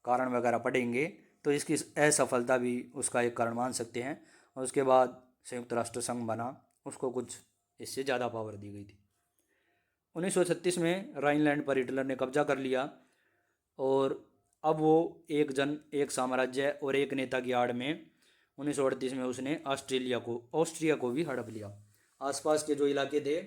कारण वगैरह पढ़ेंगे तो इसकी असफलता भी उसका एक कारण मान सकते हैं। और उसके बाद संयुक्त राष्ट्र संघ बना, उसको कुछ इससे ज़्यादा पावर दी गई थी। 1936 में राइनलैंड पर हिटलर ने कब्जा कर लिया और अब वो एक साम्राज्य और एक नेता की आड़ में 1938 में उसने ऑस्ट्रिया को भी हड़प लिया। आसपास के जो इलाके थे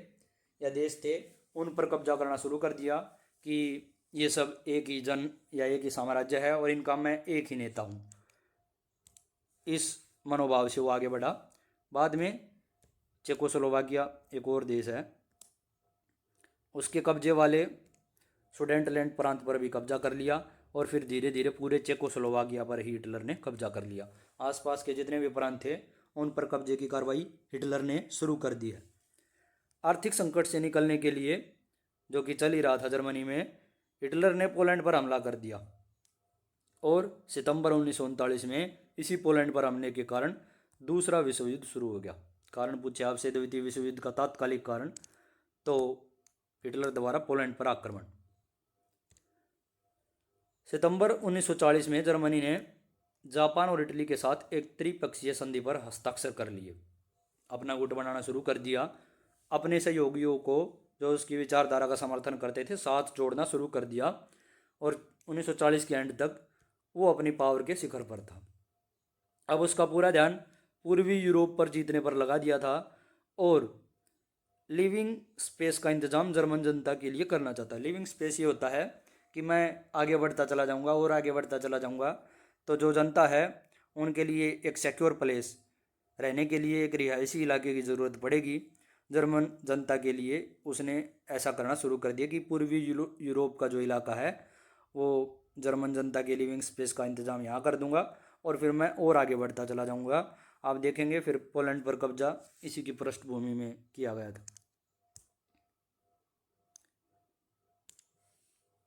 या देश थे उन पर कब्जा करना शुरू कर दिया कि ये सब एक ही जन या एक ही साम्राज्य है और इनका मैं एक ही नेता हूँ। इस मनोभाव से वो आगे बढ़ा। बाद में चेकोस्लोवाकिया एक और देश है, उसके कब्जे वाले सुडेंटलैंड प्रांत पर भी कब्जा कर लिया और फिर धीरे धीरे पूरे चेकोस्लोवाकिया पर ही हिटलर ने कब्जा कर लिया। आसपास के जितने भी प्रांत थे उन पर कब्जे की कार्रवाई हिटलर ने शुरू कर दी है। आर्थिक संकट से निकलने के लिए, जो कि चल ही रहा था जर्मनी में, हिटलर ने पोलैंड पर हमला कर दिया और सितंबर 1939 में इसी पोलैंड पर हमले के कारण दूसरा विश्व युद्ध शुरू हो गया। कारण पूछे आपसे द्वितीय विश्व युद्ध का तात्कालिक कारण, तो हिटलर द्वारा पोलैंड पर आक्रमण। सितंबर 1940 में जर्मनी ने जापान और इटली के साथ एक त्रिपक्षीय संधि पर हस्ताक्षर कर लिए, अपना गुट बनाना शुरू कर दिया, अपने सहयोगियों को जो उसकी विचारधारा का समर्थन करते थे साथ जोड़ना शुरू कर दिया और 1940 के एंड तक वो अपनी पावर के शिखर पर था। अब उसका पूरा ध्यान पूर्वी यूरोप पर जीतने पर लगा दिया था और लिविंग स्पेस का इंतजाम जर्मन जनता के लिए करना चाहता है। लिविंग स्पेस ये होता है कि मैं आगे बढ़ता चला जाऊंगा और आगे बढ़ता चला जाऊंगा, तो जो जनता है उनके लिए एक सिक्योर प्लेस, रहने के लिए एक रिहायशी इलाके की ज़रूरत पड़ेगी। जर्मन जनता के लिए उसने ऐसा करना शुरू कर दिया कि पूर्वी यूरोप का जो इलाका है वो जर्मन जनता के लिविंग स्पेस का इंतज़ाम यहाँ कर दूंगा और फिर मैं और आगे बढ़ता चला जाऊंगा। आप देखेंगे फिर पोलैंड पर कब्जा इसी की पृष्ठभूमि में किया गया था।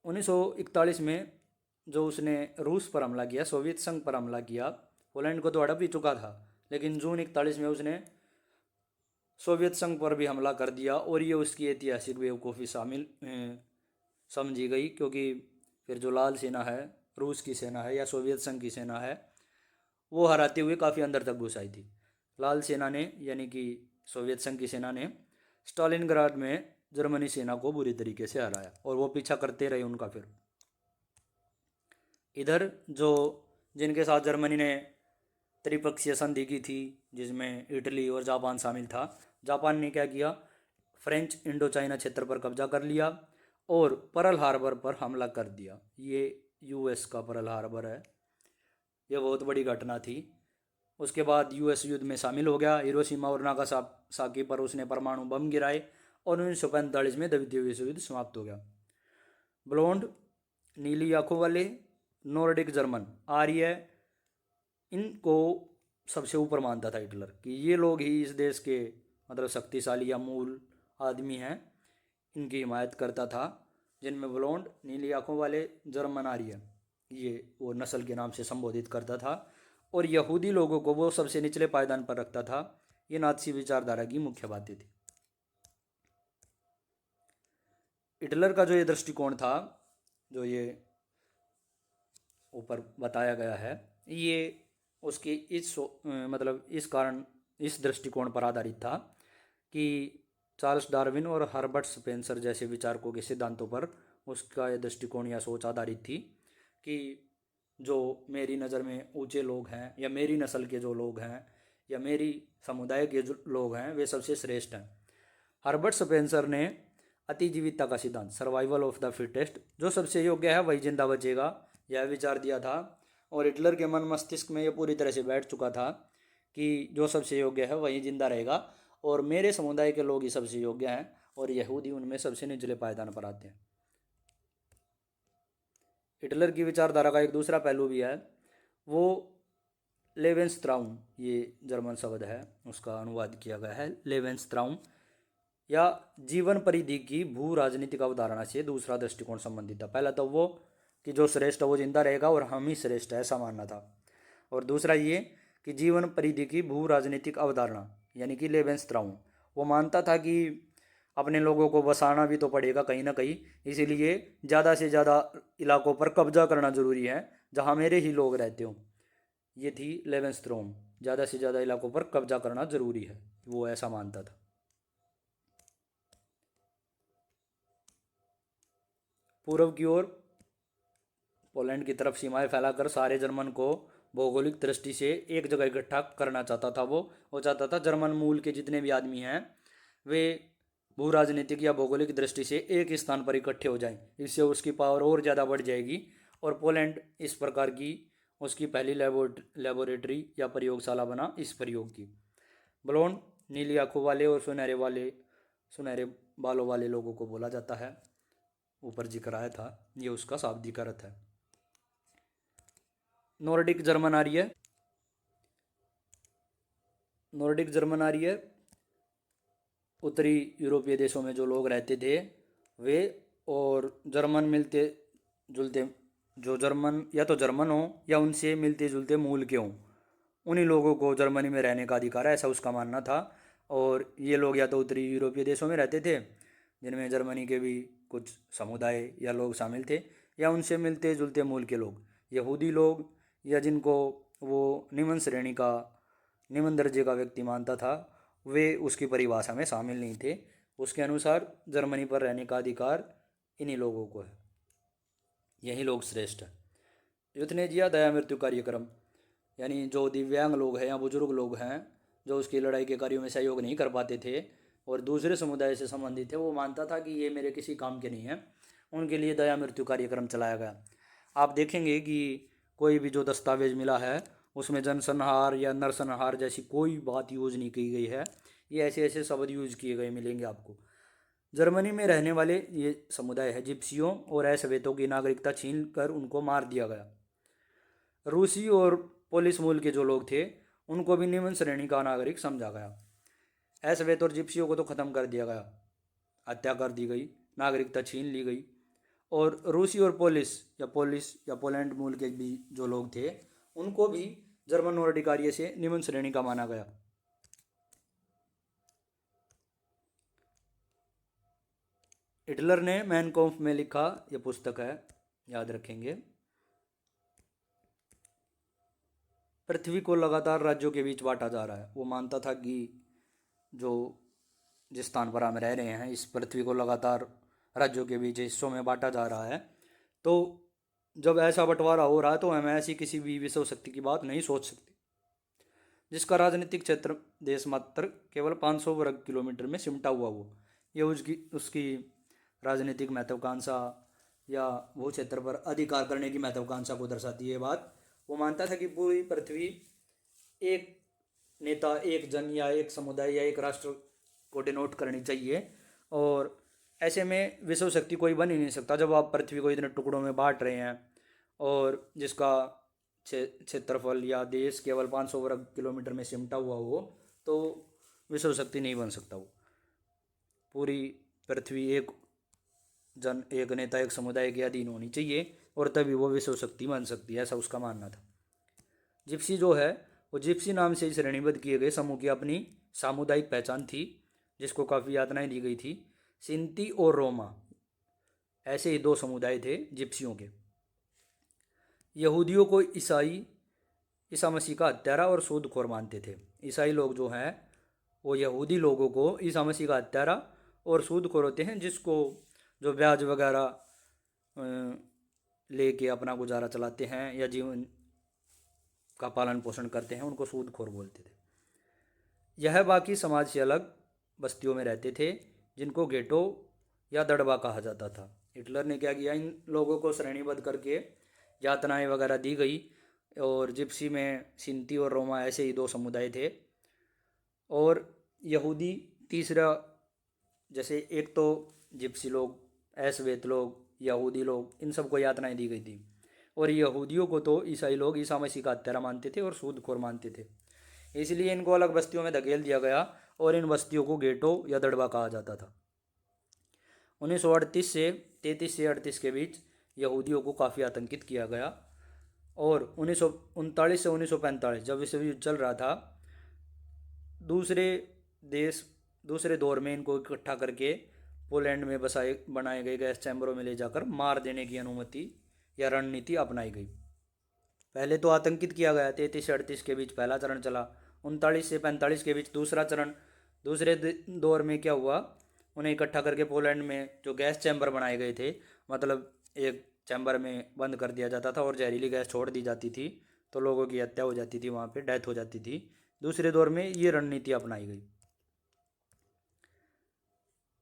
1941 में जो उसने रूस पर हमला किया, सोवियत संघ पर हमला किया, पोलैंड को तो हड़प ही चुका था, लेकिन जून 41 में उसने सोवियत संघ पर भी हमला कर दिया और ये उसकी ऐतिहासिक बेवकूफ़ी समझी गई, क्योंकि फिर जो लाल सेना है, रूस की सेना है या सोवियत संघ की सेना है, वो हराते हुए काफ़ी अंदर तक घुस आई थी। लाल सेना ने यानी कि सोवियत संघ की सेना ने स्टालिनग्राड में जर्मनी सेना को बुरी तरीके से हराया और वो पीछा करते रहे उनका। फिर इधर जो जिनके साथ जर्मनी ने त्रिपक्षीय संधि की थी, जिसमें इटली और जापान शामिल था। जापान ने क्या किया, फ्रेंच इंडो चाइना क्षेत्र पर कब्जा कर लिया और पर्ल हार्बर पर हमला कर दिया। ये यूएस का पर्ल हार्बर है। यह बहुत बड़ी घटना थी। उसके बाद यूएस युद्ध में शामिल हो गया। हिरोशिमा और नागासाकी पर उसने परमाणु बम गिराए और 1945 में द्वितीय विश्व युद्ध समाप्त हो गया। ब्लोंड, नीली आंखों वाले, नॉर्डिक जर्मन, आर्य, इनको सबसे ऊपर मानता था हिटलर कि ये लोग ही इस देश के मतलब शक्तिशाली या मूल आदमी हैं। इनकी हिमायत करता था, जिनमें ब्लोंड, नीली आंखों वाले, जर्मन आर्य, ये वो नस्ल के नाम से संबोधित करता था। और यहूदी लोगों को वो सबसे निचले पायदान पर रखता था। ये नाज़ी विचारधारा की मुख्य बातें थी। हिटलर का जो ये दृष्टिकोण था, जो ये ऊपर बताया गया है, ये उसके मतलब इस कारण इस दृष्टिकोण पर आधारित था कि चार्ल्स डार्विन और हर्बर्ट स्पेंसर जैसे विचारकों के सिद्धांतों पर उसका ये दृष्टिकोण या सोच आधारित थी कि जो मेरी नज़र में ऊंचे लोग हैं या मेरी नस्ल के जो लोग हैं या मेरी समुदाय के जो लोग हैं वे सबसे श्रेष्ठ हैं। हर्बर्ट स्पेंसर ने अतिजीविता का सिद्धांत, सर्वाइवल ऑफ द फिटेस्ट, जो सबसे योग्य है वही जिंदा बचेगा, यह विचार दिया था। और हिटलर के मन मस्तिष्क में यह पूरी तरह से बैठ चुका था कि जो सबसे योग्य है वही जिंदा रहेगा और मेरे समुदाय के लोग ही सबसे योग्य हैं और यहूदी उनमें सबसे निचले पायदान पर आते हैं। हिटलर की विचारधारा का एक दूसरा पहलू भी है, वो लेवेंसत्राउम, ये जर्मन शब्द है, उसका अनुवाद किया गया है लेवेंसत्राउम, या जीवन परिधि की भू राजनीतिक अवधारणा से दूसरा दृष्टिकोण संबंधित था। पहला तो वो कि जो श्रेष्ठ है वो जिंदा रहेगा और हम ही श्रेष्ठ है, ऐसा मानना था। और दूसरा ये कि जीवन परिधि की भू राजनीतिक अवधारणा यानी कि लेवेंसत्राउम, वो मानता था कि अपने लोगों को बसाना भी तो पड़ेगा कहीं ना कहीं, इसीलिए ज़्यादा से ज़्यादा इलाकों पर कब्जा करना ज़रूरी है जहाँ मेरे ही लोग रहते हों। ये थी लेवेंसत्राउम, ज़्यादा से ज़्यादा इलाकों पर कब्जा करना ज़रूरी है, वो ऐसा मानता था। पूर्व की ओर पोलैंड की तरफ सीमाएं फैलाकर सारे जर्मन को भौगोलिक दृष्टि से एक जगह इकट्ठा करना चाहता था। वो चाहता था जर्मन मूल के जितने भी आदमी हैं वे भू राजनीतिक या भौगोलिक दृष्टि से एक स्थान पर इकट्ठे हो जाएं। इससे उसकी पावर और ज़्यादा बढ़ जाएगी। और पोलैंड इस प्रकार की उसकी पहली लेबोरेटरी या प्रयोगशाला बना इस प्रयोग की। ब्लोंड, नीली आंखों वाले और सुनहरे बालों वाले लोगों को बोला जाता है, ऊपर जिक्र आया था, ये उसका शाब्दिक अर्थ है। नॉर्डिक जर्मन आर्य, नॉर्डिक जर्मन आर्य उत्तरी यूरोपीय देशों में जो लोग रहते थे वे, और जर्मन मिलते जुलते, जो जर्मन या तो जर्मन हो या उनसे मिलते जुलते मूल के हों, उन्हीं लोगों को जर्मनी में रहने का अधिकार है, ऐसा उसका मानना था। और ये लोग या तो उत्तरी यूरोपीय देशों में रहते थे जिनमें जर्मनी के भी कुछ समुदाय या लोग शामिल थे, या उनसे मिलते जुलते मूल के लोग, यहूदी लोग, या जिनको वो निम्न दर्जे का व्यक्ति मानता था, वे उसकी परिभाषा में शामिल नहीं थे। उसके अनुसार जर्मनी पर रहने का अधिकार इन्हीं लोगों को है, यही लोग श्रेष्ठ हैं। यूथनेजिया, दया मृत्यु कार्यक्रम, यानी जो दिव्यांग लोग हैं या बुजुर्ग लोग हैं जो उसकी लड़ाई के कार्यों में सहयोग नहीं कर पाते थे और दूसरे समुदाय से संबंधित थे, वो मानता था कि ये मेरे किसी काम के नहीं हैं, उनके लिए दया मृत्यु कार्यक्रम चलाया गया। आप देखेंगे कि कोई भी जो दस्तावेज मिला है उसमें जनसंहार या नरसंहार जैसी कोई बात यूज नहीं की गई है, ये ऐसे ऐसे शब्द यूज किए गए मिलेंगे आपको। जर्मनी में रहने वाले ये समुदाय है जिप्सियों और असवेतों की नागरिकता छीन कर उनको मार दिया गया। रूसी और पोलिश मूल के जो लोग थे उनको भी निम्न श्रेणी का नागरिक समझा गया। असवेत और जिप्सियों को तो ख़त्म कर दिया गया, हत्या कर दी गई, नागरिकता छीन ली गई। और रूसी और पोलिश या पोलैंड मूल के भी जो लोग थे उनको भी जर्मन नॉर्डिक आर्य से निम्न श्रेणी का माना गया। हिटलर ने मैन कॉम्फ में लिखा, यह पुस्तक है, याद रखेंगे, पृथ्वी को लगातार राज्यों के बीच बांटा जा रहा है। वो मानता था कि जो जिस स्थान पर हम रह रहे हैं इस पृथ्वी को लगातार राज्यों के बीच हिस्सों में बांटा जा रहा है, तो जब ऐसा बंटवारा हो रहा है तो हम ऐसी किसी भी विश्व शक्ति की बात नहीं सोच सकते। जिसका राजनीतिक क्षेत्र देश मात्र केवल 500 वर्ग किलोमीटर में सिमटा हुआ हो। ये उसकी उसकी राजनीतिक महत्वाकांक्षा या वो क्षेत्र पर अधिकार करने की महत्वाकांक्षा को दर्शाती है बात। वो मानता था कि पूरी पृथ्वी एक नेता, एक जन या एक समुदाय या एक राष्ट्र को डिनोट करनी चाहिए, और ऐसे में विश्व शक्ति कोई बन ही नहीं सकता जब आप पृथ्वी को इतने टुकड़ों में बांट रहे हैं और जिसका क्षेत्रफल या देश केवल 500 वर्ग किलोमीटर में सिमटा हुआ हो, तो विश्व शक्ति नहीं बन सकता। वो पूरी पृथ्वी एक जन, एक नेता, एक समुदाय के अधीन होनी चाहिए और तभी वो विश्व शक्ति बन सकती है, ऐसा उसका मानना था। जिप्सी जो है वो जिप्सी नाम से श्रेणीबद्ध किए गए समूह की अपनी सामुदायिक पहचान थी, जिसको काफ़ी यातनाएं दी गई थी। सिंती और रोमा ऐसे ही दो समुदाय थे जिप्सियों के। यहूदियों को ईसा मसीह का हत्यारा और सूदखोर मानते थे। ईसाई लोग जो हैं वो यहूदी लोगों को ईसा मसीह का हत्यारा और सूदखोर होते हैं, जिसको जो ब्याज वगैरह लेके अपना गुजारा चलाते हैं या जीवन का पालन पोषण करते हैं, उनको सूदखोर बोलते थे। यह बाकी समाज से अलग बस्तियों में रहते थे, जिनको गेटो या दड़बा कहा जाता था। हिटलर ने क्या किया, इन लोगों को श्रेणीबद्ध करके यातनाएं वगैरह दी गई, और जिप्सी में सिंती और रोमा ऐसे ही दो समुदाय थे, और यहूदी तीसरा, जैसे एक तो जिप्सी लोग, ऐसवेत लोग, यहूदी लोग, इन सबको यातनाएं दी गई थी, और यहूदियों को तो ईसाई लोग ईसा मसीह का हत्यारा मानते थे और सूदखोर मानते थे। इसलिए इनको अलग बस्तियों में धकेल दिया गया और इन बस्तियों को गेटो या दड़बा कहा जाता था। 1938 से 33 से 38 के बीच यहूदियों को काफ़ी आतंकित किया गया, और 1939 से 1945 जब विश्व युद्ध चल रहा था, दूसरे दौर में इनको इकट्ठा करके पोलैंड में बनाए गए गैस चैम्बरों में ले जाकर मार देने की अनुमति या रणनीति अपनाई गई। पहले तो आतंकित किया गया, 33 से 38 के बीच पहला चरण चला, 39 से 45 के बीच दूसरा चरण। दूसरे दौर में क्या हुआ, उन्हें इकट्ठा करके पोलैंड में जो गैस चैम्बर बनाए गए थे, मतलब एक चैम्बर में बंद कर दिया जाता था और जहरीली गैस छोड़ दी जाती थी, तो लोगों की हत्या हो जाती थी, वहाँ पे डेथ हो जाती थी। दूसरे दौर में ये रणनीति अपनाई गई।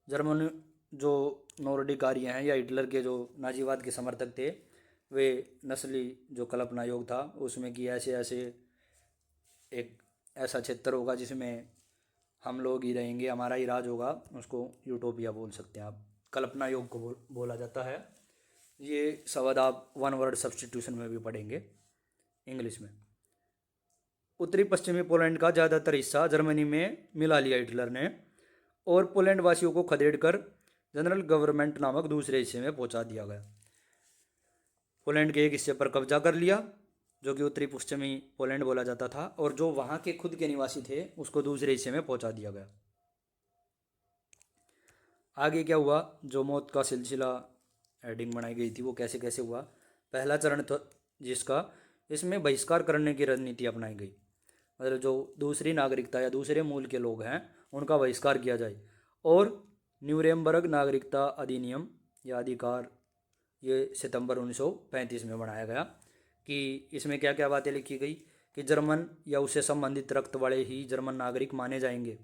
जर्मन जो नॉर्डिक आर्य हैं या हिटलर के जो नाजीवाद के समर्थक थे, वे नस्ली जो कल्पना योग था उसमें कि ऐसे ऐसे एक ऐसा क्षेत्र होगा जिसमें हम लोग ही रहेंगे, हमारा ही राज होगा, उसको यूटोपिया बोल सकते हैं आप, कल्पना योग को बोला जाता है। ये शब्द आप वन वर्ड सब्सटीट्यूशन में भी पढ़ेंगे इंग्लिश में। उत्तरी पश्चिमी पोलैंड का ज़्यादातर हिस्सा जर्मनी में मिला लिया हिटलर ने, और पोलैंड वासियों को खदेड़कर जनरल गवर्नमेंट नामक दूसरे हिस्से में पहुंचा दिया गया। पोलैंड के एक हिस्से पर कब्जा कर लिया, जो कि उत्तरी पश्चिमी पोलैंड बोला जाता था, और जो वहाँ के खुद के निवासी थे उसको दूसरे हिस्से में पहुंचा दिया गया। आगे क्या हुआ, जो मौत का सिलसिला हेडिंग बनाई गई थी वो कैसे कैसे हुआ। पहला चरण तो जिसका, इसमें बहिष्कार करने की रणनीति अपनाई गई, मतलब जो दूसरी नागरिकता या दूसरे मूल के लोग हैं उनका बहिष्कार किया जाए, और न्यूरेमबर्ग नागरिकता अधिनियम या अधिकार ये सितंबर 1935 में बनाया गया, कि इसमें क्या क्या बातें लिखी गई कि जर्मन या उससे संबंधित रक्त वाले ही जर्मन नागरिक माने जाएंगे।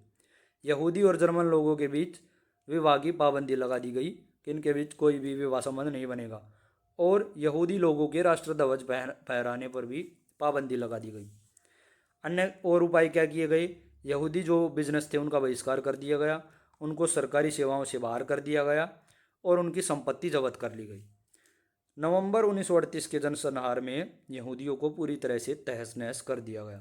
यहूदी और जर्मन लोगों के बीच विवाह की पाबंदी लगा दी गई कि इनके बीच कोई भी विवाह संबंध नहीं बनेगा, और यहूदी लोगों के राष्ट्रध्वज फहराने पर भी पाबंदी लगा दी गई। अन्य और उपाय क्या किए गए, यहूदी जो बिजनेस थे उनका बहिष्कार कर दिया गया, उनको सरकारी सेवाओं से बाहर कर दिया गया, और उनकी संपत्ति जब्त कर ली गई। नवंबर 1938 के जनसंहार में यहूदियों को पूरी तरह से तहस नहस कर दिया गया।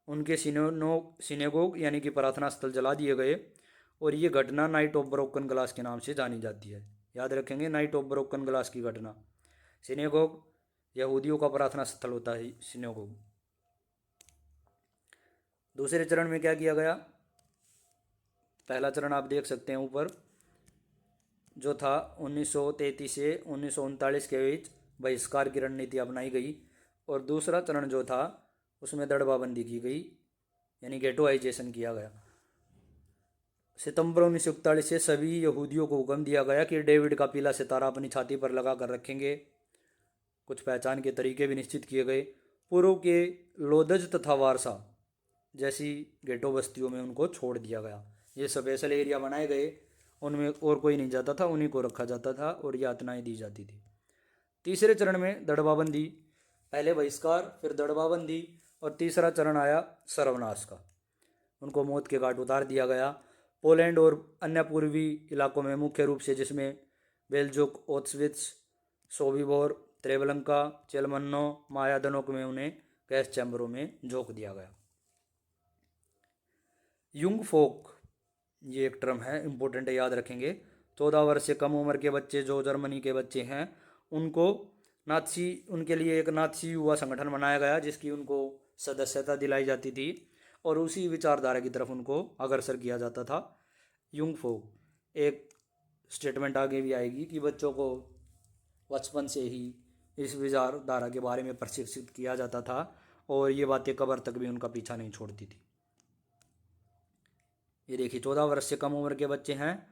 उनके सिनेगोग यानी कि प्रार्थना स्थल जला दिए गए, और ये घटना नाइट ऑफ ब्रोकन ग्लास के नाम से जानी जाती है। याद रखेंगे, नाइट ऑफ ब्रोकन ग्लास की घटना। सिनेगोग यहूदियों का प्रार्थना स्थल होता है सिनेगोग। दूसरे चरण में क्या किया गया, पहला चरण आप देख सकते हैं ऊपर, जो था 1933 से 1939 के बीच बहिष्कार की रणनीति अपनाई गई, और दूसरा चरण जो था उसमें दड़बाबंदी की गई, यानी गेटोआइजेशन किया गया। सितंबर 1941 से सभी यहूदियों को हुक्म दिया गया कि डेविड का पीला सितारा अपनी छाती पर लगा कर रखेंगे। कुछ पहचान के तरीके भी निश्चित किए गए। पूर्व के लोदज तथा वारसा जैसी गेटो बस्तियों में उनको छोड़ दिया गया। ये स्पेशल एरिया बनाए गए, उनमें और कोई नहीं जाता था, उन्हीं को रखा जाता था और यातनाएं दी जाती थी। तीसरे चरण में दड़बाबंदी, पहले बहिष्कार फिर दड़बाबंदी और तीसरा चरण आया सर्वनाश का। उनको मौत के घाट उतार दिया गया। पोलैंड और अन्य पूर्वी इलाकों में मुख्य रूप से, जिसमें बेल्जुक, ओट्सविट्स, सोबिबोर, त्रेबलंका, चेलमन्नो, मायादनोक में उन्हें गैस चैम्बरों में झोंक दिया गया। युंग फोक, ये एक टर्म है, इम्पोर्टेंट है, याद रखेंगे। 14 वर्ष से कम उम्र के बच्चे जो जर्मनी के बच्चे हैं, उनको नाथसी, उनके लिए एक नाथसी युवा संगठन बनाया गया जिसकी उनको सदस्यता दिलाई जाती थी और उसी विचारधारा की तरफ उनको अग्रसर किया जाता था। युंग फोक एक स्टेटमेंट आगे भी आएगी कि बच्चों को बचपन से ही इस विचारधारा के बारे में प्रशिक्षित किया जाता था और ये बातें कब्र तक भी उनका पीछा नहीं छोड़ती थी। ये देखिए, 14 वर्ष से कम उम्र के बच्चे हैं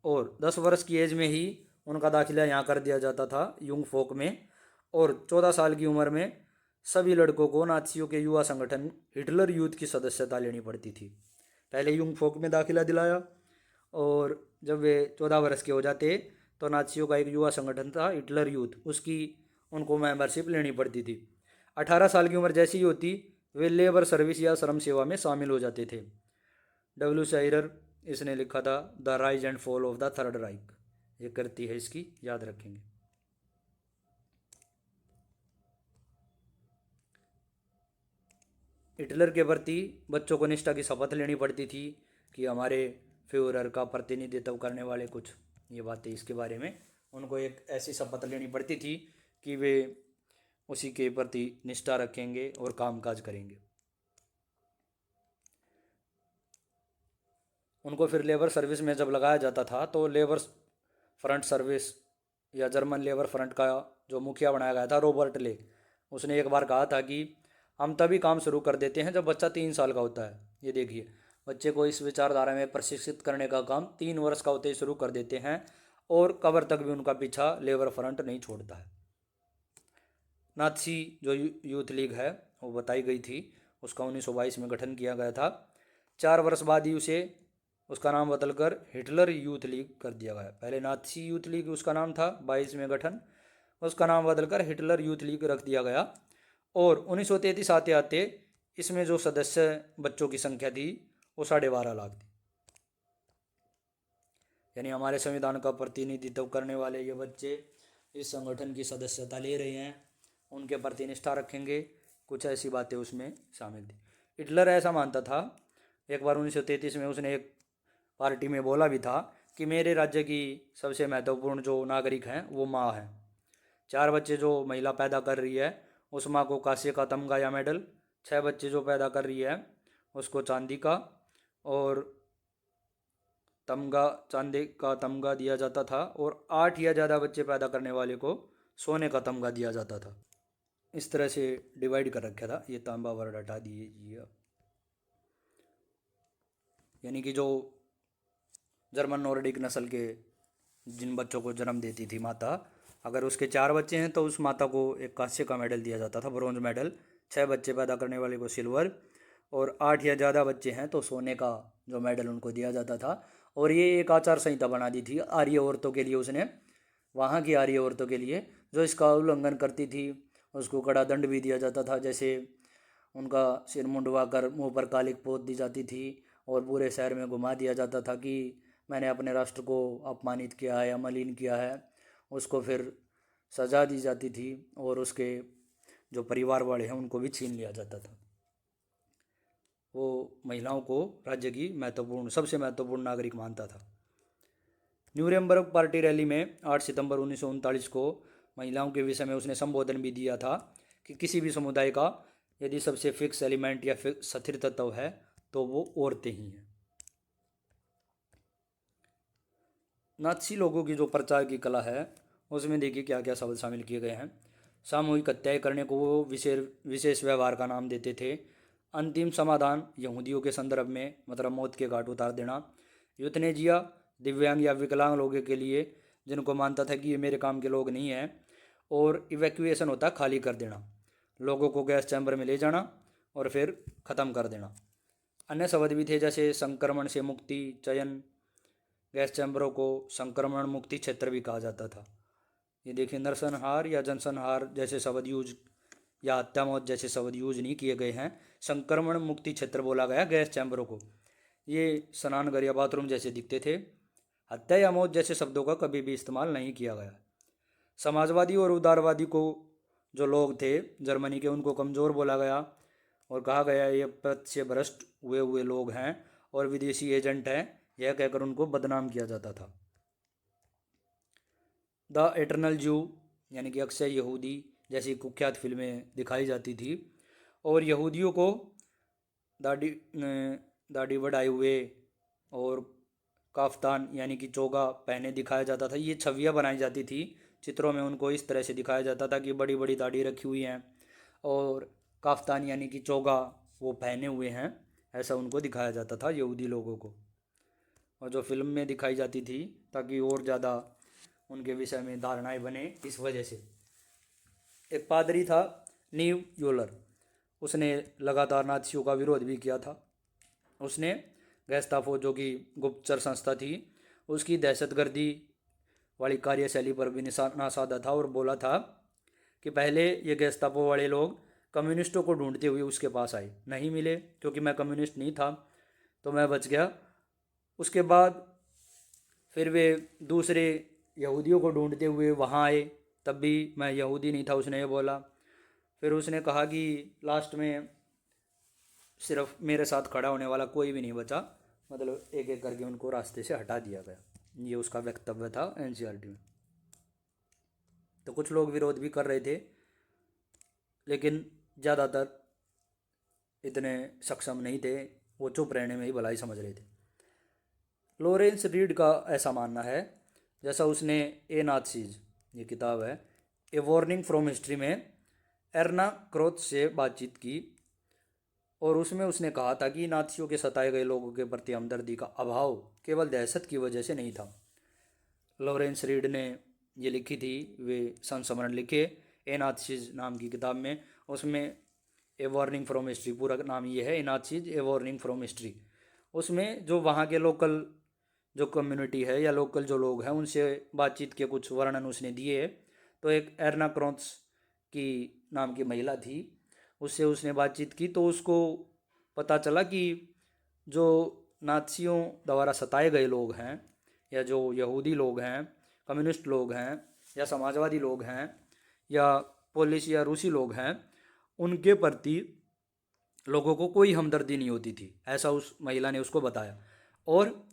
और 10 वर्ष की एज में ही उनका दाखिला यहाँ कर दिया जाता था युंग फोक में। और 14 साल की उम्र में सभी लड़कों को नात्सियों के युवा संगठन हिटलर यूथ की सदस्यता लेनी पड़ती थी। पहले युंग फोक में दाखिला दिलाया और जब वे 14 वर्ष के हो जाते तो नात्सियों का एक युवा संगठन था हिटलर यूथ, उसकी उनको मेंबरशिप लेनी पड़ती थी। 18 साल की उम्र जैसी ही होती वे लेबर सर्विस या श्रम सेवा में शामिल हो जाते थे। डब्ल्यू शायरर, इसने लिखा था the rise and fall of the third Reich, ये करती है इसकी, याद रखेंगे। हिटलर के प्रति बच्चों को निष्ठा की शपथ लेनी पड़ती थी कि हमारे फ्यूरर का प्रतिनिधित्व करने वाले कुछ, ये बातें इसके बारे में उनको एक ऐसी शपथ लेनी पड़ती थी कि वे उसी के प्रति निष्ठा रखेंगे और कामकाज करेंगे। उनको फिर लेबर सर्विस में जब लगाया जाता था तो लेबर फ्रंट सर्विस या जर्मन लेबर फ्रंट का जो मुखिया बनाया गया था रॉबर्ट ले, उसने एक बार कहा था कि हम तभी काम शुरू कर देते हैं जब बच्चा 3 साल का होता है। ये देखिए, बच्चे को इस विचारधारा में प्रशिक्षित करने का काम 3 वर्ष का होते ही शुरू कर देते हैं और कब्र तक भी उनका पीछा लेबर फ्रंट नहीं छोड़ता है। नात्सी जो यूथ लीग है वो बताई गई थी, उसका 1922 में गठन किया गया था। 4 वर्ष बाद ही उसे उसका नाम बदलकर हिटलर यूथ लीग कर दिया गया। पहले नात्सी यूथ लीग उसका नाम था, 22 में गठन, उसका नाम बदलकर हिटलर यूथ लीग रख दिया गया। और 1933 आते आते इसमें जो सदस्य बच्चों की संख्या थी वो 12.5 लाख थी। यानी हमारे संविधान का प्रतिनिधित्व करने वाले ये बच्चे इस संगठन की सदस्यता ले रहे हैं, उनके प्रति निष्ठा रखेंगे, कुछ ऐसी बातें उसमें शामिल थी। हिटलर ऐसा मानता था, एक बार 1933 में उसने एक पार्टी में बोला भी था कि मेरे राज्य की सबसे महत्वपूर्ण जो नागरिक हैं वो माँ है। 4 बच्चे जो महिला पैदा कर रही है उस माँ को कांस्य का तमगा या मेडल, 6 बच्चे जो पैदा कर रही है उसको चांदी का और चांदी का तमगा दिया जाता था और 8 या ज़्यादा बच्चे पैदा करने वाले को सोने का तमगा दिया जाता था। इस तरह से डिवाइड कर रखा था। ये तांबा वर्ड हटा दीजिए। यानी कि जो जर्मन नॉर्डिक नस्ल के जिन बच्चों को जन्म देती थी माता, अगर उसके 4 बच्चे हैं तो उस माता को एक कांस्य का मेडल दिया जाता था, ब्रॉन्ज मेडल। 6 बच्चे पैदा करने वाले को सिल्वर और 8 या ज़्यादा बच्चे हैं तो सोने का जो मेडल उनको दिया जाता था। और ये एक आचार संहिता बना दी थी आर्य औरतों के लिए उसने, वहाँ की आर्य औरतों के लिए जो इसका उल्लंघन करती थी उसको कड़ा दंड भी दिया जाता था। जैसे उनका सिर मुंडवा कर मुँह पर कालिक पोत दी जाती थी और पूरे शहर में घुमा दिया जाता था कि मैंने अपने राष्ट्र को अपमानित किया है या मलिन किया है। उसको फिर सज़ा दी जाती थी और उसके जो परिवार वाले हैं उनको भी छीन लिया जाता था। वो महिलाओं को राज्य की सबसे महत्वपूर्ण नागरिक मानता था। न्यूरेमबर्ग पार्टी रैली में 8 सितंबर 1939 को महिलाओं के विषय में उसने संबोधन भी दिया था कि किसी भी समुदाय का यदि सबसे फिक्स एलिमेंट या स्थिर तत्व है तो वो औरतें ही हैं। नात्सी लोगों की जो प्रचार की कला है उसमें देखिए क्या क्या शब्द शामिल किए गए हैं। सामूहिक हत्याएं करने को वो विशेष व्यवहार का नाम देते थे। अंतिम समाधान यहूदियों के संदर्भ में, मतलब मौत के घाट उतार देना। यूथनेजिया, दिव्यांग या विकलांग लोगों के लिए जिनको मानता था कि ये मेरे काम के लोग नहीं हैं। और इवैक्यूएशन होता खाली कर देना, लोगों को गैस चैम्बर में ले जाना और फिर ख़त्म कर देना। अन्य शब्द भी थे, जैसे संक्रमण से मुक्ति, चयन, गैस चैम्बरों को संक्रमण मुक्ति क्षेत्र भी कहा जाता था। ये देखिए, नरसंहार या जनसंहार जैसे शब्द यूज या हत्या मौत जैसे शब्द यूज नहीं किए गए हैं, संक्रमण मुक्ति क्षेत्र बोला गया गैस चैम्बरों को। ये स्नानघर या बाथरूम जैसे दिखते थे। हत्या या मौत जैसे शब्दों का कभी भी इस्तेमाल नहीं किया गया। समाजवादी और उदारवादी को जो लोग थे जर्मनी के, उनको कमज़ोर बोला गया और कहा गया ये पद से भ्रष्ट हुए हुए लोग हैं और विदेशी एजेंट हैं, यह कहकर उनको बदनाम किया जाता था। द एटर्नल जू यानी कि अक्षय यहूदी जैसी कुख्यात फिल्में दिखाई जाती थी और यहूदियों को दाढ़ी दाढ़ी बढ़ाए हुए और काफ्तान यानी कि चोगा पहने दिखाया जाता था। ये छवियाँ बनाई जाती थी चित्रों में, उनको इस तरह से दिखाया जाता था कि बड़ी बड़ी दाढ़ी रखी हुई हैं और काफ्तान यानी कि चोगा वो पहने हुए हैं, ऐसा उनको दिखाया जाता था यहूदी लोगों को, और जो फिल्म में दिखाई जाती थी ताकि और ज़्यादा उनके विषय में धारणाएं बने। इस वजह से एक पादरी था नीव यूलर, उसने लगातार नाथियों का विरोध भी किया था। उसने गेस्टापो जो कि गुप्तचर संस्था थी उसकी दहशतगर्दी वाली कार्यशैली पर भी निशाना साधा था और बोला था कि पहले ये गेस्टापो वाले लोग कम्युनिस्टों को ढूंढते हुए उसके पास आए, नहीं मिले क्योंकि मैं कम्युनिस्ट नहीं था तो मैं बच गया। उसके बाद फिर वे दूसरे यहूदियों को ढूंढते हुए वहाँ आए, तब भी मैं यहूदी नहीं था, उसने ये बोला। फिर उसने कहा कि लास्ट में सिर्फ मेरे साथ खड़ा होने वाला कोई भी नहीं बचा, मतलब एक एक करके उनको रास्ते से हटा दिया गया। ये उसका वक्तव्य था एनसीईआरटी में। तो कुछ लोग विरोध भी कर रहे थे लेकिन ज़्यादातर इतने सक्षम नहीं थे, वो चुप रहने में ही भलाई समझ रहे थे। लॉरेंस रीड का ऐसा मानना है, जैसा उसने ए नाथसीज ये किताब है ए वार्निंग फ्रॉम हिस्ट्री में एर्ना क्रोथ से बातचीत की और उसमें उसने कहा था कि नाथियों के सताए गए लोगों के प्रति हमदर्दी का अभाव केवल दहशत की वजह से नहीं था। लॉरेंस रीड ने ये लिखी थी, वे संस्मरण लिखे ए नाथसीज नाम की किताब में। उसमें ए वार्निंग फ्रॉम हिस्ट्री पूरा नाम ये है, ए नाथसीज ए वार्निंग फ्रॉम हिस्ट्री। उसमें जो वहाँ के लोकल जो कम्युनिटी है या लोकल जो लोग हैं उनसे बातचीत के कुछ वर्णन उसने दिए। तो एक एर्ना क्रोन्स की नाम की महिला थी, उससे उसने बातचीत की तो उसको पता चला कि जो नाथियों द्वारा सताए गए लोग हैं या जो यहूदी लोग हैं, कम्युनिस्ट लोग हैं या समाजवादी लोग हैं या पोलिश या रूसी लोग हैं, उनके प्रति लोगों को कोई हमदर्दी नहीं होती थी, ऐसा उस महिला ने उसको बताया। और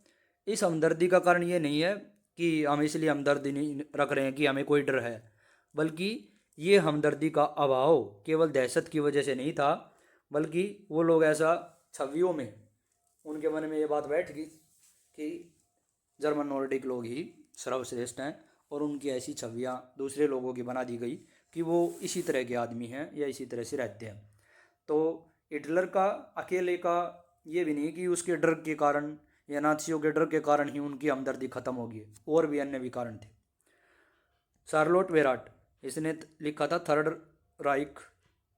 इस हमदर्दी का कारण ये नहीं है कि हम इसलिए हमदर्दी नहीं रख रहे हैं कि हमें कोई डर है, बल्कि ये हमदर्दी का अभाव केवल दहशत की वजह से नहीं था, बल्कि वो लोग ऐसा छवियों में उनके मन में ये बात बैठ गई कि जर्मन नॉर्डिक लोग ही सर्वश्रेष्ठ हैं और उनकी ऐसी छवियाँ दूसरे लोगों की बना दी गई कि वो इसी तरह के आदमी हैं या इसी तरह से रहते हैं। तो हिटलर का अकेले का ये भी नहीं कि उसके डर के कारण या नाथियों के डर के कारण ही उनकी हमदर्दी खत्म होगी, और भी अन्य भी कारण थे। शार्लोट वेराट इसने लिखा था third Reich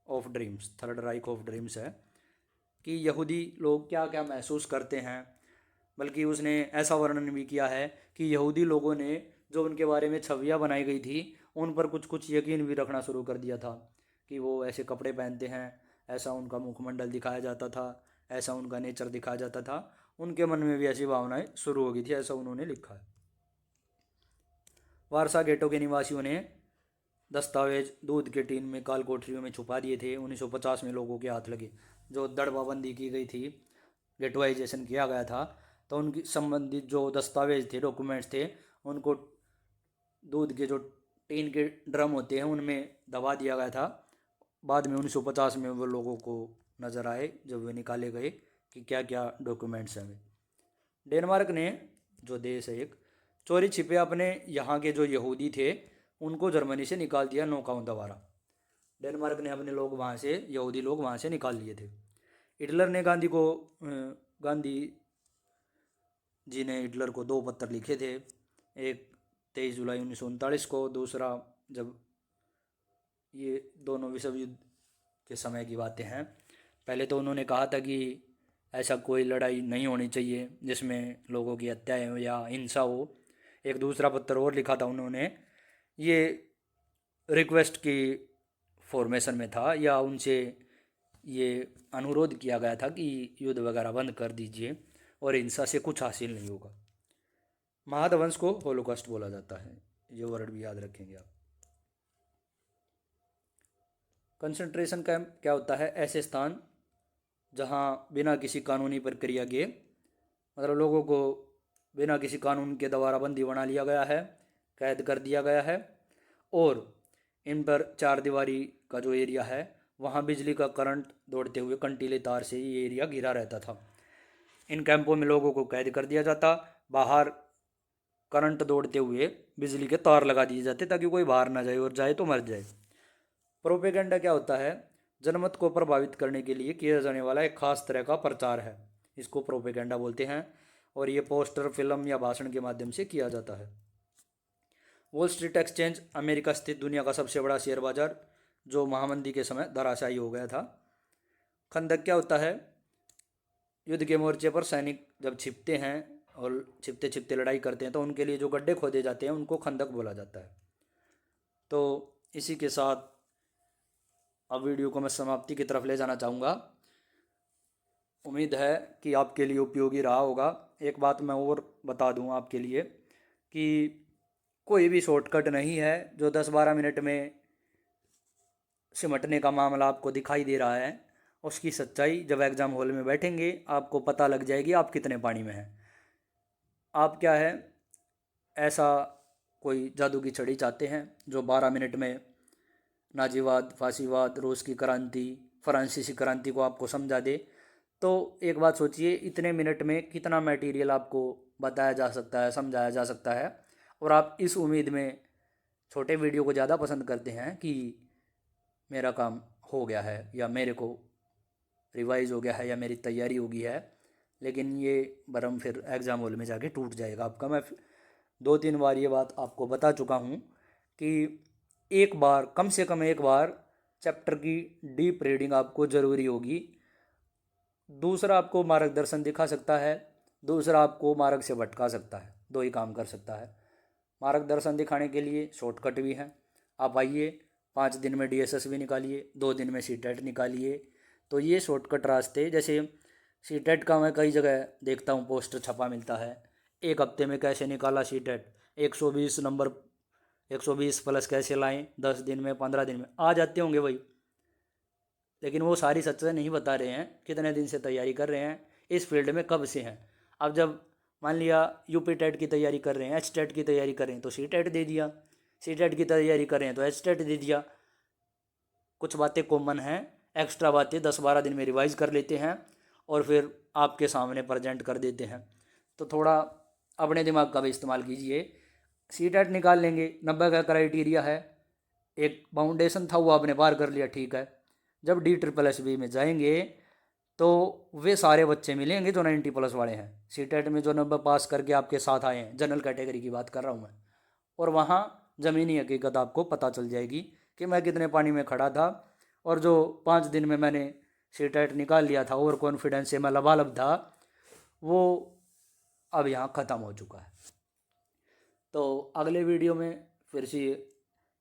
of dreams, third Reich of dreams है कि यहूदी लोग क्या क्या महसूस करते हैं। बल्कि उसने ऐसा वर्णन भी किया है कि यहूदी लोगों ने जो उनके बारे में छवियाँ बनाई गई थी उन पर कुछ कुछ यकीन भी रखना शुरू कर दिया था कि वो ऐसे कपड़े पहनते हैं, ऐसा उनका मुखमंडल दिखाया जाता था, ऐसा उनका नेचर दिखाया जाता था, उनके मन में भी ऐसी भावनाएं शुरू हो गई थी, ऐसा उन्होंने लिखा है। वारसा गेटो के निवासियों ने दस्तावेज दूध के टीन में काल कोठरियों में छुपा दिए थे। 1950 में लोगों के हाथ लगे, जो दड़बाबंदी की गई थी, गेटवाइजेशन किया गया था, तो उनकी संबंधित जो दस्तावेज थे, डॉक्यूमेंट्स थे, उनको दूध के जो टीन के ड्रम होते हैं उनमें दबा दिया गया था। बाद में 1950 में वो लोगों को नज़र आए जब वे निकाले गए कि क्या क्या डॉक्यूमेंट्स हैं वे। डेनमार्क ने जो देश है एक, चोरी छिपे अपने यहाँ के जो यहूदी थे उनको जर्मनी से निकाल दिया नौकाओं द्वारा। डेनमार्क ने अपने लोग वहाँ से, यहूदी लोग वहाँ से निकाल लिए थे। हिटलर ने गांधी जी ने हिटलर को 2 पत्र लिखे थे, एक 23 जुलाई 1939 को, दूसरा जब ये दोनों विश्व युद्ध के समय की बातें हैं। पहले तो उन्होंने कहा था कि ऐसा कोई लड़ाई नहीं होनी चाहिए जिसमें लोगों की हत्याएं हो या हिंसा हो। एक दूसरा पत्र और लिखा था उन्होंने, ये रिक्वेस्ट की फॉर्मेशन में था, या उनसे ये अनुरोध किया गया था कि युद्ध वगैरह बंद कर दीजिए और हिंसा से कुछ हासिल नहीं होगा। महाध्वंस को होलोकॉस्ट बोला जाता है, ये वर्ड भी याद रखेंगे आप। कंसंट्रेशन कैंप क्या होता है? ऐसे स्थान जहाँ बिना किसी कानूनी प्रक्रिया के, मतलब लोगों को बिना किसी कानून के द्वारा बंदी बना लिया गया है, कैद कर दिया गया है, और इन पर चार दीवारी का जो एरिया है वहाँ बिजली का करंट दौड़ते हुए कंटीले तार से ये एरिया घिरा रहता था। इन कैंपों में लोगों को कैद कर दिया जाता, बाहर करंट दौड़ते हुए बिजली के तार लगा दिए जाते ताकि कोई बाहर ना जाए, और जाए तो मर जाए। प्रोपेगेंडा क्या होता है? जनमत को प्रभावित करने के लिए किया जाने वाला एक खास तरह का प्रचार है, इसको प्रोपेगेंडा बोलते हैं, और ये पोस्टर, फिल्म या भाषण के माध्यम से किया जाता है। वॉल स्ट्रीट एक्सचेंज अमेरिका स्थित दुनिया का सबसे बड़ा शेयर बाजार, जो महामंदी के समय धराशायी हो गया था। खंदक क्या होता है? युद्ध के मोर्चे पर सैनिक जब छिपते हैं और छिपते छिपते लड़ाई करते हैं तो उनके लिए जो गड्ढे खोदे जाते हैं उनको खंदक बोला जाता है। तो इसी के साथ अब वीडियो को मैं समाप्ति की तरफ ले जाना चाहूँगा। उम्मीद है कि आपके लिए उपयोगी रहा होगा। एक बात मैं और बता दूँ आपके लिए कि कोई भी शॉर्टकट नहीं है जो 10-12 मिनट में सिमटने का मामला आपको दिखाई दे रहा है। उसकी सच्चाई जब एग्ज़ाम हॉल में बैठेंगे आपको पता लग जाएगी आप कितने पानी में हैं। आप क्या है, ऐसा कोई जादू की छड़ी चाहते हैं जो 12 मिनट में नाजीवाद, फासीवाद, रूस की क्रांति, फ्रांसीसी क्रांति को आपको समझा दे? तो एक बात सोचिए, इतने मिनट में कितना मटेरियल आपको बताया जा सकता है, समझाया जा सकता है, और आप इस उम्मीद में छोटे वीडियो को ज़्यादा पसंद करते हैं कि मेरा काम हो गया है या मेरे को रिवाइज़ हो गया है या मेरी तैयारी हो गई है। लेकिन ये भरम फिर एग्ज़ाम हॉल में जाके टूट जाएगा आपका। मैं 2-3 बार ये बात आपको बता चुका हूँ कि एक बार, कम से कम एक बार चैप्टर की डीप रीडिंग आपको ज़रूरी होगी। दूसरा आपको मार्गदर्शन दिखा सकता है, दूसरा आपको मार्ग से भटका सकता है, दो ही काम कर सकता है। मार्गदर्शन दिखाने के लिए शॉर्टकट भी है, आप आइए 5 दिन में DSS भी निकालिए, 2 दिन में CTET निकालिए। तो ये शॉर्टकट रास्ते, जैसे CTET का मैं कई जगह देखता हूँ पोस्टर छपा मिलता है, 1 हफ्ते में कैसे निकाला CTET, 120 नंबर, 120 प्लस कैसे लाएं, 10 दिन में, 15 दिन में आ जाते होंगे वही। लेकिन वो सारी सच्चाई नहीं बता रहे हैं कितने दिन से तैयारी कर रहे हैं, इस फील्ड में कब से हैं। अब जब मान लिया UP टेट की तैयारी कर रहे हैं, HTET की तैयारी कर रहे हैं तो CTET दे दिया, CTET की तैयारी कर रहे हैं तो HTET दे दिया। कुछ बातें कॉमन हैं, एक्स्ट्रा बातें 10-12 दिन में रिवाइज कर लेते हैं और फिर आपके सामने प्रेजेंट कर देते हैं। तो थोड़ा अपने दिमाग का भी इस्तेमाल कीजिए। CTET निकाल लेंगे, 90 का क्राइटेरिया है, एक बाउंडेशन था वो आपने पार कर लिया, ठीक है। जब DSSB में जाएंगे तो वे सारे बच्चे मिलेंगे जो 90+ वाले हैं, CTET में जो 90 पास करके आपके साथ आए हैं, जनरल कैटेगरी की बात कर रहा हूँ मैं। और वहाँ ज़मीनी हकीकत आपको पता चल जाएगी कि मैं कितने पानी में खड़ा था, और जो 5 दिन में मैंने CTET निकाल लिया था, ओवर कॉन्फिडेंस से मैं लबालब था, वो अब यहाँ ख़त्म हो चुका है। तो अगले वीडियो में फिर से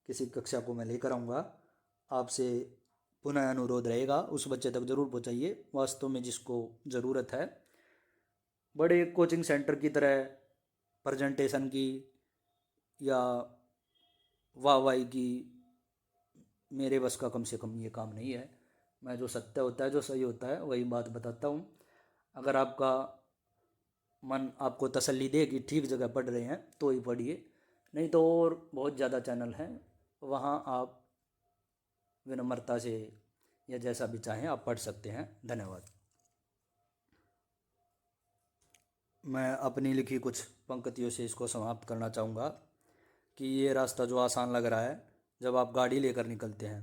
किसी कक्षा को मैं लेकर आऊँगा। आपसे पुनः अनुरोध रहेगा उस बच्चे तक ज़रूर पहुँचाइए वास्तव में जिसको ज़रूरत है। बड़े कोचिंग सेंटर की तरह प्रेजेंटेशन की या वाहवाही की मेरे बस का कम से कम ये काम नहीं है। मैं जो सत्य होता है, जो सही होता है, वही बात बताता हूँ। अगर आपका मन आपको तसल्ली दे कि ठीक जगह पढ़ रहे हैं तो ही पढ़िए, नहीं तो और बहुत ज़्यादा चैनल हैं, वहाँ आप विनम्रता से या जैसा भी चाहें आप पढ़ सकते हैं। धन्यवाद। मैं अपनी लिखी कुछ पंक्तियों से इसको समाप्त करना चाहूँगा कि ये रास्ता जो आसान लग रहा है जब आप गाड़ी लेकर निकलते हैं,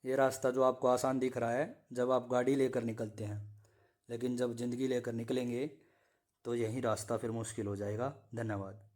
ये रास्ता जो आपको आसान दिख रहा है जब आप गाड़ी लेकर निकलते हैं, लेकिन जब ज़िंदगी लेकर निकलेंगे तो यही रास्ता फिर मुश्किल हो जाएगा। धन्यवाद।